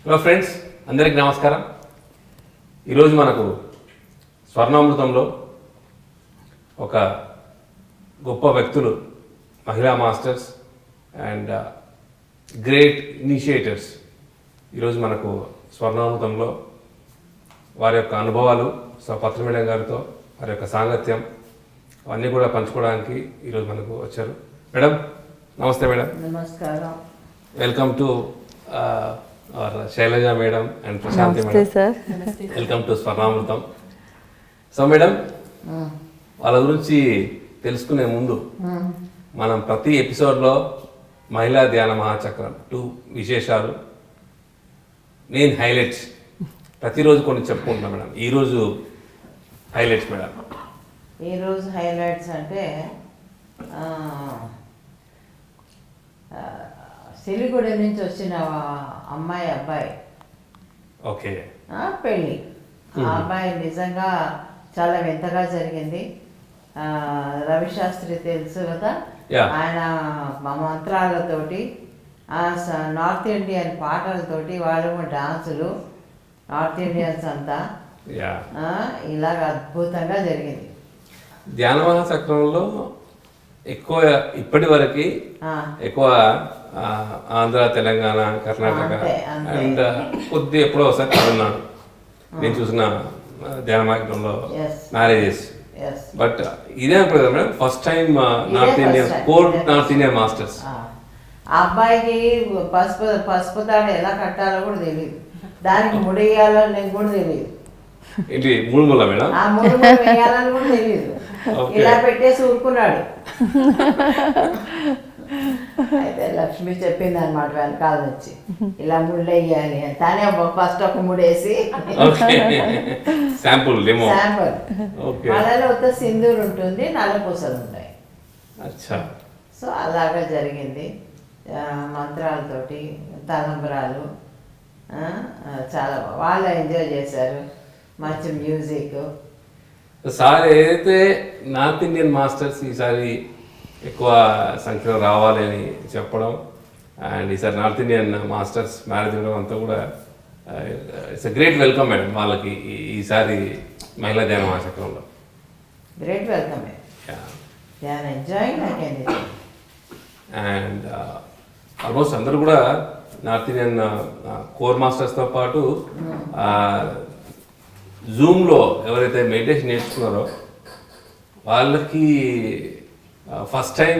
Hello friends, అందరికీ నమస్కారం. ఈరోజు మనకు స్వర్ణామృతంలో ఒక గొప్ప వ్యక్తులు, మహిళా మాస్టర్స్ అండ్ గ్రేట్ ఇనిషియేటర్స్ ఈరోజు మనకు స్వర్ణామృతంలో వారి యొక్క అనుభవాలు పత్రి మేడం గారితో వారి యొక్క సాంగత్యం అవన్నీ కూడా పంచుకోవడానికి ఈరోజు మనకు వచ్చారు. మేడం నమస్తే. మేడం నమస్కారం. Welcome to Shailaja madam and Prashanti madam. Welcome to Swarnamrutham. So madam, వాళ్ళ గురించి తెలుసుకునే ముందు మనం ప్రతి ఎపిసోడ్లో మహిళా ధ్యాన మహాచక్రం 2 విశేషాలు, మెయిన్ హైలైట్స్ ప్రతిరోజు కొన్ని చెప్పుకుంటున్నాం మేడం. ఈరోజు హైలైట్స్ మేడం. ఈరోజు హైలైట్స్ అంటే సిలిగుడి నుంచి వచ్చిన అబ్బాయి ఓకే పెళ్ళి. ఆ అబ్బాయి నిజంగా చాలా వింతగా జరిగింది. రవిశాస్త్రి తెలుసు కదా, ఆయన మంత్రాలతోటి నార్త్ ఇండియన్ పాటలతోటి వాళ్ళు డాన్సులు, నార్త్ ఇండియన్స్ అంతా ఇలాగ అద్భుతంగా జరిగింది. ధ్యాన మహాచక్రంలో ఎక్కువ ఇప్పటి వరకు ఎక్కువ ఆంధ్ర, తెలంగాణ, కర్ణాటక అండ్ కొద్ది ఎప్పుడో ఒకసారి తమిళనాడు నేను చూసిన ధ్యాన మహాచక్రంలో మ్యారేజెస్. బట్ ఇదే అనుకోలేదు కదా madam, first time north Indian north Indian masters. ఆ అబ్బాయికి పసుపు తాడు ఎలా కట్టాలో కూడా తెలియదు, దానికి ముడేయాలో నేను కూడా తెలియదు. ఏంటి మూడుముల మేడం? ఆ మూడు వేయాలని కూడా తెలియదు, ఇలా పెట్టేసి ఊరుకున్నాడు. అయితే లక్ష్మి చెప్పింది అనమాట వెనకాల నుంచి, ఇలా ముళ్ళు వేయాలి అని. తానే ఫస్ట్ ఒక ముడేసి శాంపుల్ వాళ్ళలో ఒక సింధూరు ఉంటుంది, నల్లపూసలు ఉంటాయి. సో అలాగా జరిగింది. మంత్రాలతోటి తలంబరాలు చాలా వాళ్ళు ఎంజాయ్ చేశారు. మంచి మ్యూజిక్. సార్ ఏదైతే నార్త్ ఇండియన్ మాస్టర్స్ ఈసారి ఎక్కువ సంఖ్యలో రావాలి అని చెప్పడం అండ్ ఈసారి నార్త్ ఇండియన్ మాస్టర్స్ మ్యారేజ్ ఇవ్వడం అంతా కూడా ఇట్స్ గ్రేట్ వెల్కమ్ మేడం వాళ్ళకి ఈసారి మహిళా ధ్యాన మహాచక్రంలో. Great welcome. అండ్ ఆల్మోస్ట్ అందరూ కూడా నార్త్ ఇండియన్ కోర్ మాస్టర్స్తో పాటు జూమ్లో ఎవరైతే మెడిటేషన్ నేర్చుకున్నారో వాళ్ళకి ఫస్ట్ టైం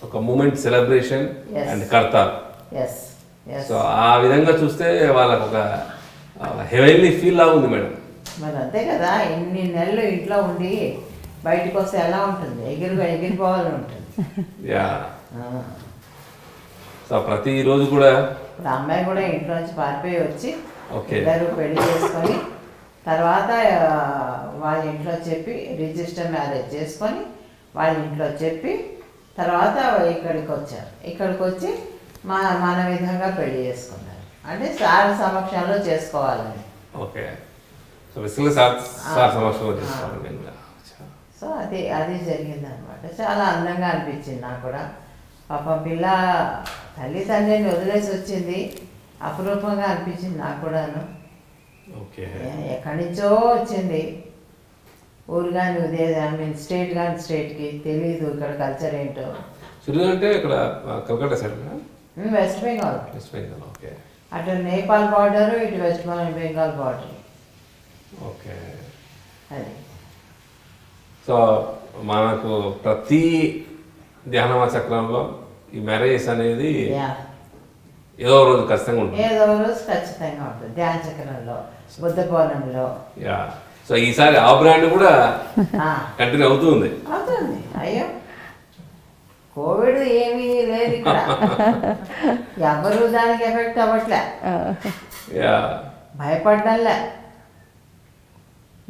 ఒక మూమెంట్ సెలబ్రేషన్ అండ్ కడతారు. సో ఆ విధంగా చూస్తే వాళ్ళకి ఒక హెవెన్లీ ఫీల్ లా ఉంది మేడం. మరి అంతే కదా, ఇన్ని నెలలు ఇంట్లో ఉండి బయటకు వస్తే ఎలా ఉంటుంది, ఎగిరిపోవాలని ఉంటుంది. యా. సో ప్రతిరోజు కూడా ఇప్పుడు అమ్మాయి కూడా ఇంట్లో నుంచి పారిపోయి వచ్చి ఇద్దరు పెళ్లి చేసుకొని తర్వాత వాళ్ళ ఇంట్లో చెప్పి రిజిస్టర్ మ్యారేజ్ చేసుకొని వాళ్ళ ఇంట్లో చెప్పి తర్వాత ఇక్కడికి వచ్చారు. ఇక్కడికి వచ్చి మన విధంగా పెళ్లి చేసుకున్నారు. అంటే సార్ సమక్షంలో చేసుకోవాలని. ఓకే. సో సో అది జరిగింది అనమాట. చాలా అందంగా అనిపించింది నాకు కూడా. పాపం పిల్ల తల్లిదండ్రిని వదిలేసి వచ్చింది, అపురూపంగా అనిపించింది నాకు కూడాను. ఎక్కడి నుంచో వచ్చింది, ఊరు కానీ స్టేట్ కానీ స్టేట్కి తెలియదు ఇక్కడ కల్చర్ ఏంటో. అంటే ఇక్కడ Calcutta side west Bengal. Okay. అటు నేపాల్ బార్డర్, ఇటు వెస్ట్ బెంగాల్ బార్డర్. ఓకే. అది. సో మనకు ప్రతి ధ్యాన చక్రంలో ఈ మ్యారేజెస్ అనేది ఏదో రోజు ఖచ్చితంగా ఉంటుంది. ఏదో రోజు ఖచ్చితంగా ఉంటుంది ధ్యాన చక్రంలో, బుద్ధ పౌర్ణమిలో. సో ఈసారి ఆ బ్రాండ్ కూడా కంటిన్యూ అవుతుంది. అయ్యో, కోవిడ్ ఏమీ లేదు ఇక్కడ, ఎవరు దానికి ఎఫెక్ట్ అవ్వట్లే, భయపడ్డంలే,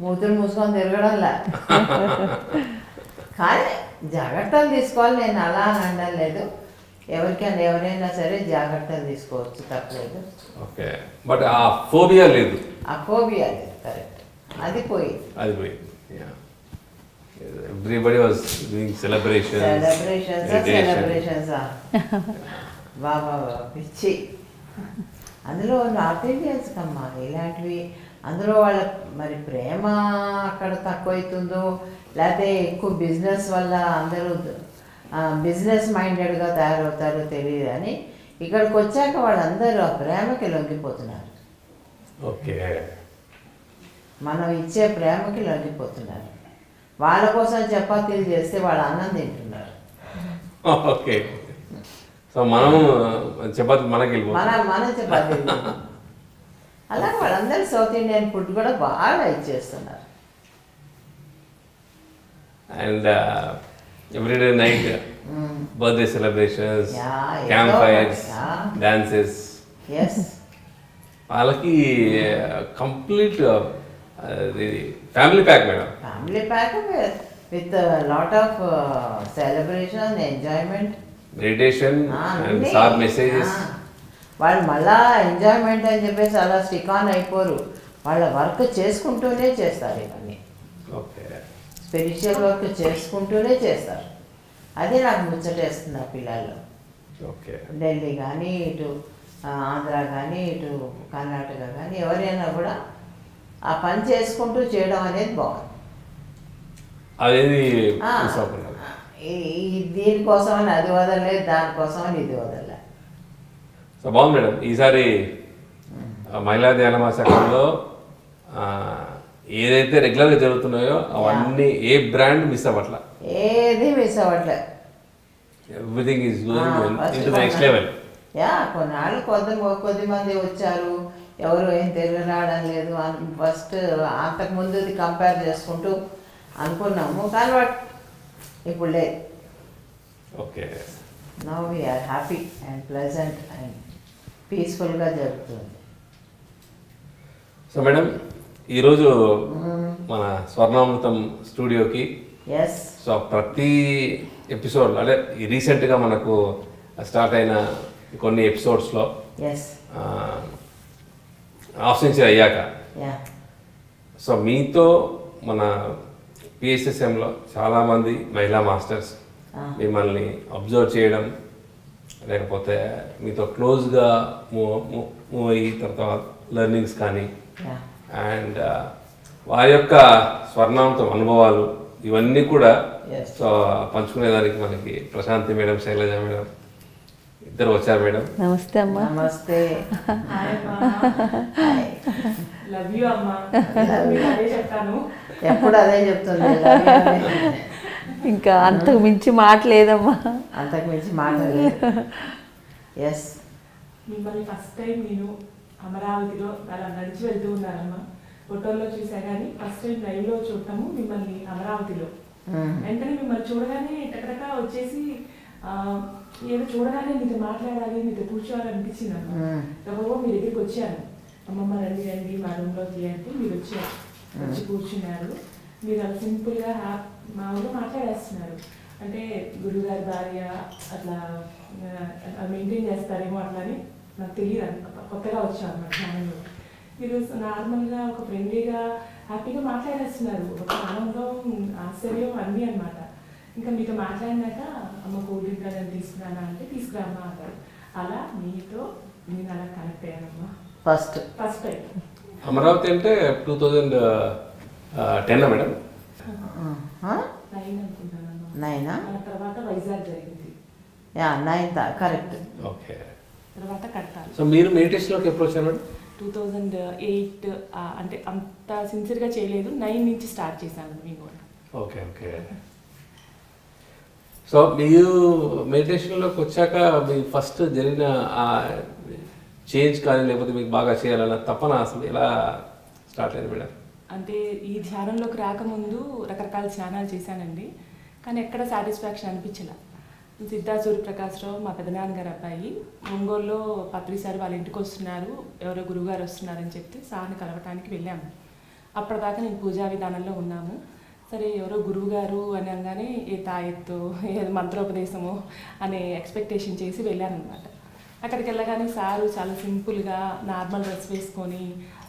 మూతులు మూసుకొని తిరగడంలే. కానీ జాగ్రత్తలు తీసుకోవాలి. నేను అలా అని అనడం లేదు, ఎవరైనా సరే జాగ్రత్తలు తీసుకోవచ్చు, తప్పలేదు. ఓకే. బట్ ఆ ఫోబియా లేదు. ఆ ఫోబియా లేదు, కరెక్ట్. అది పోయింది. Everybody was doing celebrations. Celebrations. Wow, పిచ్చి. అందులో నార్త్ ఇండియన్స్ కమ్మా ఇలాంటివి. అందులో వాళ్ళ మరి ప్రేమ అక్కడ తక్కువవుతుందో లేకపోతే ఎక్కువ బిజినెస్ వల్ల అందరూ బిజినెస్ మైండెడ్గా తయారవుతారో తెలియదు అని ఇక్కడికి వచ్చాక వాళ్ళందరూ ఆ ప్రేమకి లొంగిపోతున్నారు. ఓకే, మనం ఇచ్చే ప్రేమకి లొంగిపోతున్నారు. వాళ్ళ కోసం చపాతీలు చేస్తే వాళ్ళు అన్నం తింటున్నారు. ఓకే. సో మనం చపాతీ మనకి మన చపాతీలు అలా వాళ్ళందరూ సౌత్ ఇండియన్ ఫుడ్ కూడా బాగా ఇచ్చేస్తున్నారు. And everyday night birthday celebrations, camp fires, dances, వాళ్ళకి complete family pack madam. Family pack with lot of celebration, enjoyment, meditation and short messages. వాళ్ళు మళ్ళా ఎంజాయ్మెంట్ అని చెప్పేసి అలా స్టిక్ ఆన్ అయిపోరు. వాళ్ళ వర్క్ చేసుకుంటూనే చేస్తారు. ఇవన్నీ స్పిరిచువల్ వర్క్ చేసుకుంటూనే చేస్తారు. అదే నాకు ముచ్చటేస్తుంది ఆ పిల్లల్లో. ఢిల్లీ కానీ ఇటు ఆంధ్ర కానీ ఇటు కర్ణాటక కానీ ఎవరైనా కూడా ఆ పని చేసుకుంటూ చేయడం అనేది బాగుంది. దీనికోసమని అది వదలలేదు, దానికోసమని ఇది వదలలేదు. సో బాగుంది మేడం. ఈసారి మహిళా ధ్యాన మాసకంలో ఏదైతే రెగ్యులర్గా జరుగుతున్నాయో అవన్నీ ఏ బ్రాండ్ మిస్ అవ్వట్లా, ఏది మిస్ అవ్వట్లే. Everything is going into the next level. కొన్నాళ్ళు కొద్దిమంది వచ్చారు, ఎవరు ఏం తెలుగు రావడం లేదు. ఫస్ట్ అంతకుముందు కంపేర్ చేసుకుంటూ అనుకున్నాము, కానీ బట్ ఇప్పుడు లేదు. Okay, now we are happy and pleasant and పీస్ఫుల్గా జరుగుతుంది. సో మేడం, ఈరోజు మన స్వర్ణామృతం స్టూడియోకి సో ప్రతి ఎపిసోడ్ అంటే రీసెంట్గా మనకు స్టార్ట్ అయిన కొన్ని ఎపిసోడ్స్లో హాఫ్ సెంచరీ అయ్యాక సో మీతో మన పిఎస్ఎస్ఎంలో చాలామంది మహిళా మాస్టర్స్ మిమ్మల్ని అబ్జర్వ్ చేయడం, లేకపోతే మీతో క్లోజ్గా మూవ్ అయ్యి తర్వాత లెర్నింగ్స్ కానీ అండ్ వారి యొక్క స్వర్ణాంతం అనుభవాలు ఇవన్నీ కూడా సో పంచుకునేదానికి మనకి ప్రశాంతి మేడం, శైలజ మేడం ఇద్దరు వచ్చారు. మేడం నమస్తే అమ్మా. నమస్తే. ఎప్పుడు అదే చెప్తుంది. ఇంకా అంతకు మించి మాట లేదమ్మా. అంతకు మించి మాట లేదు. ఎస్, మిమ్మల్ని ఫస్ట్ టైం నేను అమరావతిలో అలా నడిచి వెళ్తూ ఉన్నానమ్మా. ఫోటోల్లో చూసా కానీ ఫస్ట్ టైం లైవ్లో చూడటము మిమ్మల్ని అమరావతిలో. వెంటనే మిమ్మల్ని చూడగానే టకటకా వచ్చేసి ఏదో చూడగానే మీతో మాట్లాడాలి, మీతో కూర్చోవాలనిపించింది అమ్మా. గబగబా మీ దగ్గరికి వచ్చాను. అమ్మమ్మ రండి రండి మా రూమ్లోకి అంటే మీరు వచ్చారు, వచ్చి కూర్చున్నారు. మీరు అలా సింపుల్గా మామూలుగా మాట్లాడేస్తున్నారు. అంటే గురువుగారి భార్య అట్లా మెయింటైన్ చేస్తారేమో అట్లా అని నాకు తెలియదు. కొత్తగా వచ్చాను అన్నమాట ఛానల్లో. మీరు నార్మల్గా ఒక ఫ్రెండ్లీగా హ్యాపీగా మాట్లాడేస్తున్నారు. ఒక ఆనందం, ఆశ్చర్యం అన్నీ అనమాట. ఇంకా మీతో మాట్లాడినాక అమ్మ కూల్ డ్రింక్ అని తీసుకురానా అంటే తీసుకురామ్మా అంటారు. అలా మీతో నేను అలా కనెక్ట్ అయ్యానమ్మా ఫస్ట్ టైం. అమరావతి అంటే 2010 మేడం? 9 అనుకుంటానమ్మా. 9 తర్వాత వైజాగ్ జరిగింది. 9 కరెక్ట్. ఓకే, తర్వాత కట్టాలి. సో మీరు మెడిటేషన్లోకి ఎప్పుడు వచ్చారు మేడం? 2008. అంటే అంత సిన్సియర్గా చేయలేదు, 9 నుంచి స్టార్ట్ చేశాను మీ కూడా. Okay okay. సో మీరు మెడిటేషన్లోకి వచ్చాక మీ ఫస్ట్ జరిగిన చేంజ్ కానీ లేకపోతే మీకు బాగా చేయాలన్న తపన అసలు ఎలా స్టార్ట్ అయింది మేడం? అంటే ఈ ధ్యానంలోకి రాకముందు రకరకాల ధ్యానాలు చేశానండి, కానీ ఎక్కడ సాటిస్ఫాక్షన్ అనిపించలే. సిద్ధార్థ సూర్యప్రకాశ్రావు మా పెదనాన్నగారు అబ్బాయి ఒంగోలులో పత్రి సార్ వాళ్ళ ఇంటికి వస్తున్నారు, ఎవరో గురువుగారు వస్తున్నారని చెప్తే సార్ని కలవటానికి వెళ్ళాము. అప్పటిదాకా నేను పూజా విధానంలో ఉన్నాము. సరే ఎవరో గురువుగారు అని అనగానే ఏ తాయెత్తు ఏ మంత్రోపదేశము అనే ఎక్స్పెక్టేషన్ చేసి వెళ్ళాను అనమాట. అక్కడికి వెళ్ళగానే సారు చాలా సింపుల్గా నార్మల్ డ్రెస్ వేసుకొని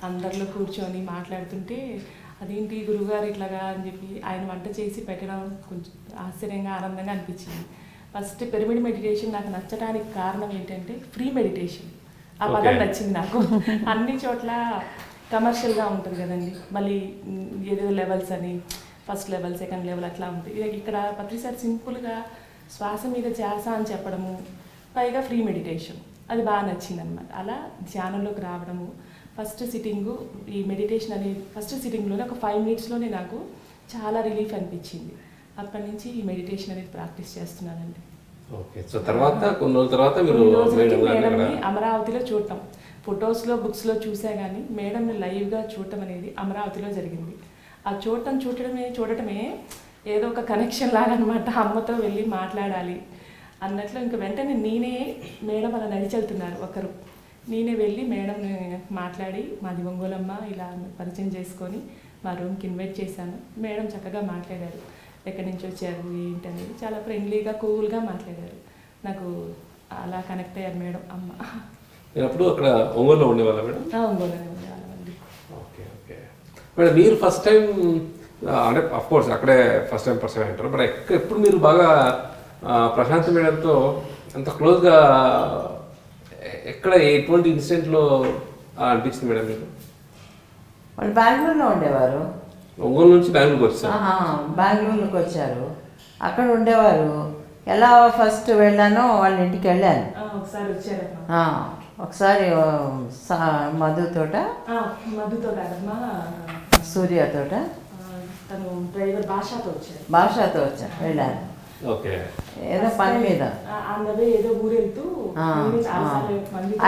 అందరిలో కూర్చొని మాట్లాడుతుంటే అదేంటి గురువుగారు ఇట్లాగా అని చెప్పి ఆయన వంట చేసి పెట్టడం కొంచెం ఆశ్చర్యంగా ఆనందంగా అనిపించింది. ఫస్ట్ పిరమిడ్ మెడిటేషన్ నాకు నచ్చడానికి కారణం ఏంటంటే ఫ్రీ మెడిటేషన్. ఆ పదం నచ్చింది నాకు. అన్ని చోట్ల కమర్షియల్గా ఉంటుంది కదండి, మళ్ళీ ఏదో లెవెల్స్ అని ఫస్ట్ లెవెల్ సెకండ్ లెవెల్ అట్లా ఉంటుంది. ఇక్కడ పత్రి సార్ సింపుల్గా శ్వాస మీద ధ్యాస అని చెప్పడము, పైగా ఫ్రీ మెడిటేషన్, అది బాగా నచ్చింది అనమాట. అలా ధ్యానంలోకి రావడము, ఫస్ట్ సిట్టింగు ఈ మెడిటేషన్ అనేది ఫస్ట్ సిట్టింగ్లోనే ఒక 5 minutesలోనే నాకు చాలా రిలీఫ్ అనిపించింది. అప్పటి నుంచి ఈ మెడిటేషన్ అనేది ప్రాక్టీస్ చేస్తున్నానండి. ఓకే. సో తర్వాత కొన్ని రోజుల తర్వాత మీరు మేడంని అమరావతిలో చూడటం, ఫొటోస్లో బుక్స్లో చూసా కానీ మేడంని లైవ్గా చూడటం అనేది అమరావతిలో జరిగింది. ఆ చూడటమే ఏదో ఒక కనెక్షన్ లాగా అనమాట. అమ్మతో వెళ్ళి మాట్లాడాలి అన్నట్లు ఇంకా వెంటనే నేనే మేడం అలా నడిచెళ్తున్నారు ఒకరు, నేనే వెళ్ళి మేడంని మాట్లాడి మాది ఒంగోలమ్మ ఇలా పరిచయం చేసుకొని మా రూమ్కి ఇన్వైట్ చేశాను. మేడం చక్కగా మాట్లాడారు, ఎక్కడి నుంచి వచ్చారు ఏంటనేది చాలా ఫ్రెండ్లీగా కూల్గా మాట్లాడారు. నాకు అలా కనెక్ట్ అయ్యారు మేడం అమ్మ. అప్పుడు అక్కడ ఒంగోలులో ఉండేవాళ్ళ మేడం? ఒంగోలులోనే ఉండేవాళ్ళండి. ఓకే ఓకే మేడం, మీరు ఫస్ట్ టైం అంటే అఫ్కోర్స్ అక్కడే ఫస్ట్ టైం పర్సన్ అంటారు, బట్ ఎప్పుడు మీరు బాగా ప్రశాంత్ మేడంతో అంత క్లోజ్గా ఎక్కడ ఎటువంటి ఇన్సిడెంట్లో అనిపించింది మేడం మీకు? వాళ్ళు బెంగళూరులో ఉండేవారు. ఒంగోలు నుంచి బెంగళూరుకి వచ్చారు? బెంగళూరుకి వచ్చారు, అక్కడ ఉండేవారు. ఎలా ఫస్ట్ వెళ్ళానో వాళ్ళ ఇంటికి వెళ్ళాను. ఒకసారి వచ్చారు, ఒకసారి మధుతోట సూర్యతోట తను డ్రైవర్ భాషతో వచ్చాను, వెళ్ళాను. ఓకే. ఏదో పని మీద ఏదో ఊరెళ్తూ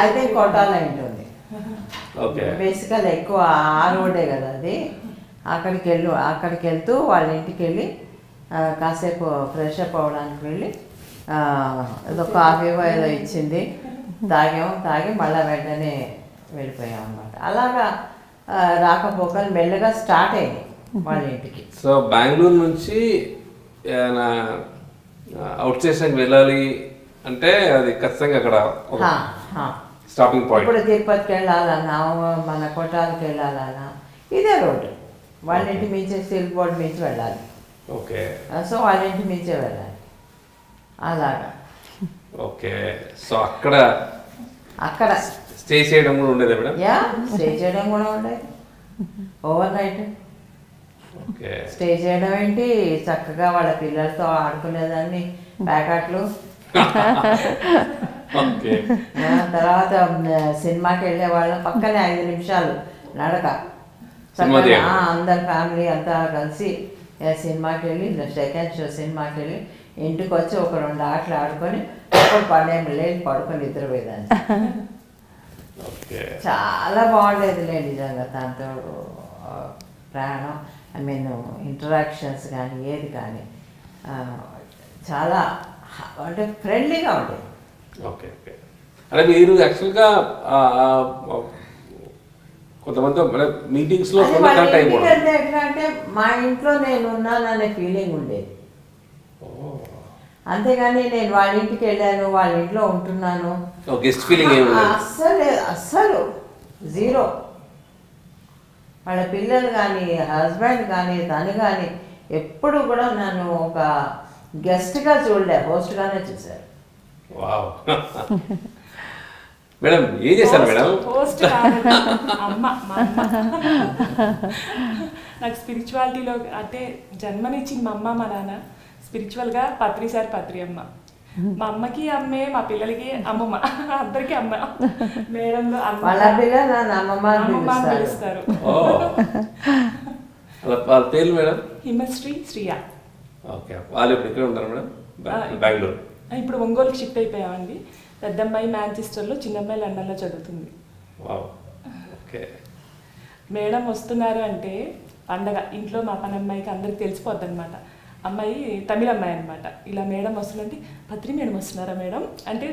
అయితే కొట్టాల ఉంటుంది. ఓకే. బేసికల్ ఎక్కువ ఆ రోడ్డే కదా అది. అక్కడికి వెళ్తూ వాళ్ళ ఇంటికి వెళ్ళి కాసేపు ఫ్రెష్ అప్ అవ్వడానికి వెళ్ళి ఏదో కాఫీ ఏదో ఇచ్చింది, తాగి మళ్ళీ వెంటనే వెళ్ళిపోయాం అన్నమాట. అలాగా రాకపోకలు మెల్లగా స్టార్ట్ అయింది వాళ్ళ ఇంటికి. సో బెంగళూరు నుంచి అవుట్ స్టేషన్కి వెళ్ళాలి అంటే అది ఖచ్చితంగా అక్కడ స్టాపింగ్ పాయింట్. ఇప్పుడు తిరుపతికి వెళ్ళాలన్నా మన కొట్టాలకి వెళ్ళాలన్నా ఇదే రోడ్డు. వాళ్ళ ఇంటి మించే స్టీల్ బోర్డు మించి వెళ్ళాలి. ఓకే. సో వాళ్ళ ఇంటి మించే వెళ్ళాలి అలాగా. ఓకే. సో అక్కడ స్టే చేయడం కూడా ఉండేదా మేడం? స్టే చేయడం కూడా ఉండేది, ఓవర్ నైట్ స్టే చేయడం ఏంటి, చక్కగా వాళ్ళ పిల్లలతో ఆడుకునేదాన్ని ప్యాకెట్లు. తర్వాత సినిమాకి వెళ్ళే వాళ్ళం, పక్కనే 5 నిమిషాలు నడక. అందరు ఫ్యామిలీ అంతా కలిసి సినిమాకి వెళ్ళి సెకండ్ షో సినిమాకి వెళ్ళి ఇంటికి వచ్చి ఒక 2 ఆటలు ఆడుకొని 12 లేని పడుకొని నిద్రపోయేదాన్ని. చాలా బాగుండేది లే నిజంగా దాంతో ప్రయాణం. ఐ మీన్ ఇంటరాక్షన్స్ కానీ ఏది కానీ చాలా అంటే ఫ్రెండ్లీగా ఉండేది. Okay okay. అంటే మీరు యాక్చువల్గా కొంతమంది మీటింగ్స్లో ఎట్లా అంటే మా ఇంట్లో నేను ఉన్నాననే ఫీలింగ్ ఉండేది, అంతేగాని నేను వాళ్ళ ఇంటికి వెళ్ళాను వాళ్ళ ఇంట్లో ఉంటున్నాను అస్సలు జీరో. వాళ్ళ పిల్లలు కానీ హస్బెండ్ కానీ తను కానీ ఎప్పుడు కూడా నన్ను ఒక గెస్ట్గా చూడలే, హోస్ట్గానే చూశారు. మేడం ఏం చేశారు మేడం? హోస్ట్ అమ్మ. నాకు స్పిరిచువాలిటీలో అంటే జన్మనిచ్చింది మా అమ్మ మా నాన్న. స్పిరిచువల్గా పత్రి సార్ పత్రి అమ్మ. మా అమ్మకి అమ్మే, మా పిల్లలకి అమ్మమ్మ, అందరికి అమ్మ. మేడంలో వాళ్ళ పిల్లలు అమ్మమ్మ పిలుస్తారు. వాళ్ళ పేర్లు మేడం? హిమశ్రీ, శ్రియా. ఓకే. వాళ్ళు ఇప్పుడు ఇక్కడ ఉంటారు మేడం? బెంగళూరు. ఇప్పుడు ఒంగోలుకి షిఫ్ట్ అయిపోయామండి. పెద్దమ్మాయి మాంచెస్టర్లో, చిన్నమ్మాయి లండన్లో చదువుతుంది. ఓకే. మేడం వస్తున్నారు అంటే పండగ. ఇంట్లో మా పనమ్మాయికి అందరికి తెలిసిపోద్ది అనమాట. అమ్మాయి తమిళ అమ్మాయి అనమాట. ఇలా మేడం వస్తుందంటే పత్రి మేడం వస్తున్నారా మేడం అంటే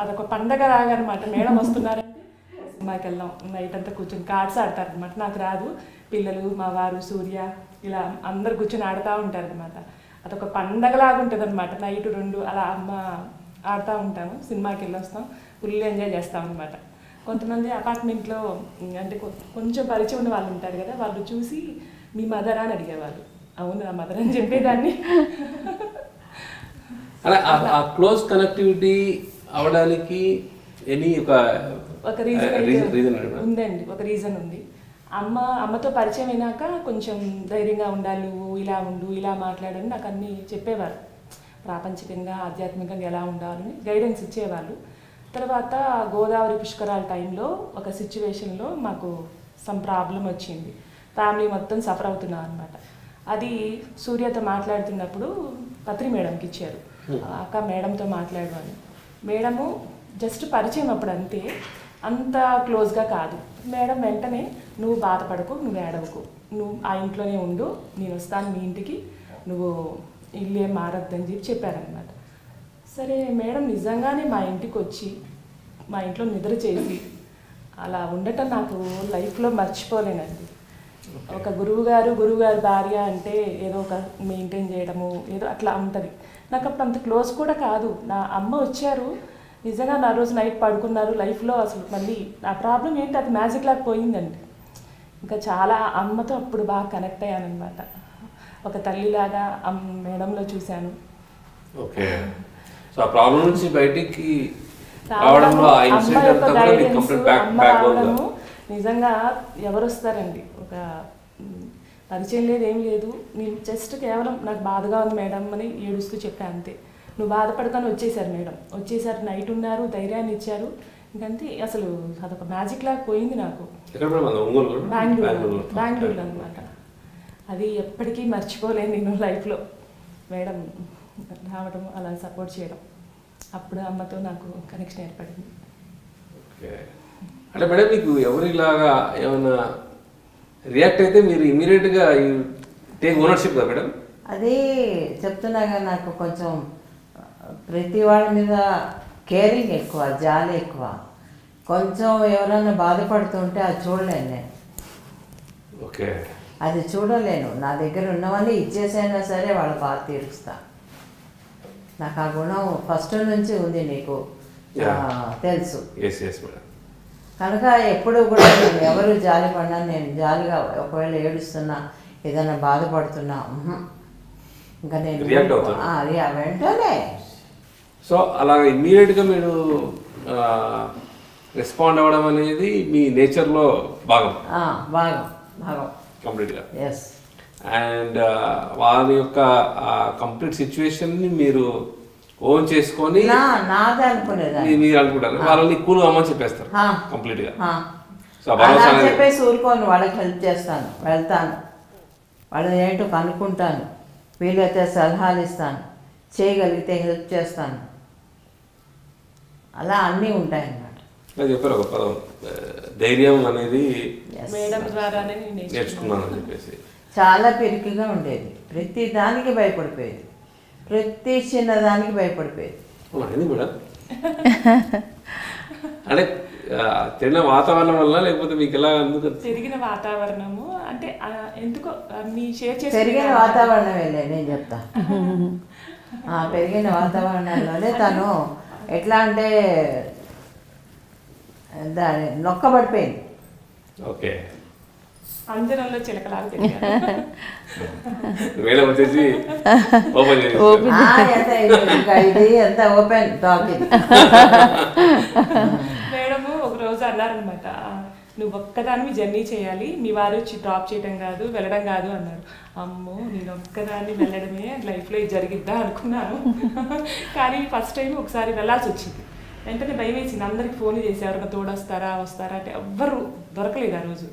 అదొక పండగ లాగా అనమాట. మేడం వస్తున్నారంటే సినిమాకి వెళ్దాం, నైట్ అంతా కూర్చొని కార్డ్స్ ఆడతారు అనమాట. నాకు రాదు, పిల్లలు మా వారు సూర్య ఇలా అందరు కూర్చొని ఆడుతూ ఉంటారు అనమాట. అదొక పండగలాగా ఉంటుంది అనమాట. నైట్ 2 అలా అమ్మ ఆడుతూ ఉంటాము, సినిమాకి వెళ్ళి వస్తాం, ఫుల్ ఎంజాయ్ చేస్తాం అనమాట. కొంతమంది అపార్ట్మెంట్లో అంటే కొంచెం పరిచయం ఉన్న వాళ్ళు ఉంటారు కదా, వాళ్ళు చూసి మీ మదరా అని అడిగేవాళ్ళు. అవును నా మదర్ అని చెప్పేదాన్ని. అలా ఆ క్లోజ్ కనెక్టివిటీ అవడానికి ఒక రీజన్ ఉందండి. ఒక రీజన్ ఉంది. అమ్మతో పరిచయం అయినాక కొంచెం ధైర్యంగా ఉండాలి, నువ్వు ఇలా ఉండు, ఇలా మాట్లాడని నాకు అన్నీ చెప్పేవారు. ప్రాపంచికంగా ఆధ్యాత్మికంగా ఎలా ఉండాలని గైడెన్స్ ఇచ్చేవాళ్ళు. తర్వాత గోదావరి పుష్కరాల టైంలో ఒక సిచ్యువేషన్లో మాకు సమ్ ప్రాబ్లం వచ్చింది. ఫ్యామిలీ మొత్తం సఫర్ అవుతున్నాం అనమాట. అది సూర్యతో మాట్లాడుతున్నప్పుడు పత్రి మేడంకి ఇచ్చారు. అక్క మేడంతో మాట్లాడేవాళ్ళు. మేడము జస్ట్ పరిచయం అప్పుడు అంతే, అంత క్లోజ్గా కాదు. మేడం వెంటనే నువ్వు బాధపడకు, నువ్వు ఏడవకు, నువ్వు ఆ ఇంట్లోనే ఉండు, నేను వస్తాను మీ ఇంటికి, నువ్వు ఇల్లు ఏం మారద్దని చెప్పారనమాట. సరే మేడం నిజంగానే మా ఇంటికి వచ్చి మా ఇంట్లో నిద్ర చేసి అలా ఉండటం నాకు లైఫ్లో మర్చిపోలేనండి. ఒక గురువుగారు భార్య అంటే ఏదో ఒక మెయింటైన్ చేయడము ఏదో అట్లా ఉంటుంది. నాకు అప్పుడు అంత క్లోజ్ కూడా కాదు. నా అమ్మ వచ్చారు, నిజంగా నా రోజు నైట్ పడుకున్నారు. లైఫ్లో అసలు మళ్ళీ నా ప్రాబ్లం ఏంటి అది మ్యాజిక్ లాగా పోయిందండి. ఇంకా చాలా అమ్మతో అప్పుడు బాగా కనెక్ట్ అయ్యానమాట. ఒక తల్లిలాగా మేడంలో చూశాను. ఓకే. సో ఆ ప్రాబ్లం నుంచి బయటికి రావడంలో ఆ ఇన్సిడెంట్ అంతా కూడా మీకు కంప్లీట్ బ్యాక్ బోన్. నిజంగా ఎవరు వస్తారండి, ఒక పరిచయం లేదు, ఏం లేదు. నేను జస్ట్ కేవలం నాకు బాధగా ఉంది మేడం అని ఏడుస్తూ చెప్పాను అంతే. నువ్వు బాధపడతాను వచ్చేసారు మేడం, వచ్చేసారు, నైట్ ఉన్నారు, ధైర్యాన్ని ఇచ్చారు. ఇంకంతే, అసలు అదొక మ్యాజిక్ లాగా పోయింది నాకు. బెంగళూరులో అనమాట. అది ఎప్పటికీ మర్చిపోలేను నేను లైఫ్లో. మేడం రావడం, అలా సపోర్ట్ చేయడం, అప్పుడు అమ్మతో నాకు కనెక్షన్ ఏర్పడింది. అంటే మేడం మీకు ఎవరిలాగా ఏమైనా రియాక్ట్ అయితే మీరు ఇమీడియట్గా టేక్ ఓనర్షిప్ కదా మేడం? అది చెప్తున్నాగా, నాకు కొంచెం ప్రతి వాళ్ళ మీద కేరింగ్ ఎక్కువ, జాలి ఎక్కువ. కొంచెం ఎవరైనా బాధపడుతుంటే అది చూడలేను నేను. ఓకే. అది చూడలేను. నా దగ్గర ఉన్నవన్నీ ఇచ్చేసైనా సరే వాళ్ళ బాధ తీరుస్తా. నాకు ఆ గుణం ఫస్ట్ నుంచి ఉంది, నీకు తెలుసు. కనుక ఎప్పుడు కూడా నేను ఎవరు జాలి పడినా, నేను జాలిగా ఒకవేళ ఏడుస్తున్నా, ఏదైనా బాధపడుతున్నా, ఇంకా నేను వెంటనే. సో అలా ఇమ్మీడియట్గా మీరు రెస్పాండ్ అవ్వడం అనేది మీ నేచర్లో భాగం కంప్లీట్గా. ఎస్. అండ్ వాళ్ళ యొక్క కంప్లీట్ సిచ్యువేషన్ని మీరు ఓన్ చేసుకొని మీరు అనుకుంటారు, వాళ్ళని కూల్ అమ్మని చెప్పేస్తారు కంప్లీట్గా. చెప్పేసి ఊరుకోను, వాళ్ళకి హెల్ప్ చేస్తాను, వెళ్తాను, వాళ్ళు ఏంటో కనుక్కుంటాను, వీలైతే సలహాలు ఇస్తాను, చేయగలిగితే హెల్ప్ చేస్తాను. అలా అన్నీ ఉంటాయన్నమాట. చెప్పారు ఒక పదం, ధైర్యం అనేది మేడం ద్వారానే నేర్చుకున్నాను అని చెప్పేసి. చాలా పిరికిగా ఉండేది, ప్రతి దానికి భయపడిపోయేది, ప్రతి చిన్నదానికి భయపడిపోయేది. మేడం అంటే తిరిగిన వాతావరణం వల్ల, లేకపోతే మీకు ఎలా తిరిగిన వాతావరణము అంటే ఎందుకో మీ షేర్ చేసి పెరిగిన వాతావరణం వెళ్ళే నేను చెప్తా. పెరిగిన వాతావరణంలోనే తను ఎట్లా అంటే నొక్కబడిపోయింది. ఓకే. అంజనంలో చిలకలాగా ఎంత ఓపెన్ టాక్. మేడము ఒక రోజు అన్నారనమాట, నువ్వు ఒక్కదాన్ని జర్నీ చేయాలి, మీ వారు వచ్చి డ్రాప్ చేయడం కాదు, వెళ్ళడం కాదు అన్నారు. అమ్మో, నేను ఒక్కదాన్ని వెళ్ళడమే లైఫ్లో జరిగిద్దా అనుకున్నాను. కానీ ఫస్ట్ టైం ఒకసారి వెళ్ళాల్సి వచ్చింది. వెంటనే భయం వేసింది. అందరికి ఫోన్ చేసి ఎవరైనా తోడొస్తారా వస్తారా అంటే ఎవ్వరు దొరకలేదు ఆ రోజు.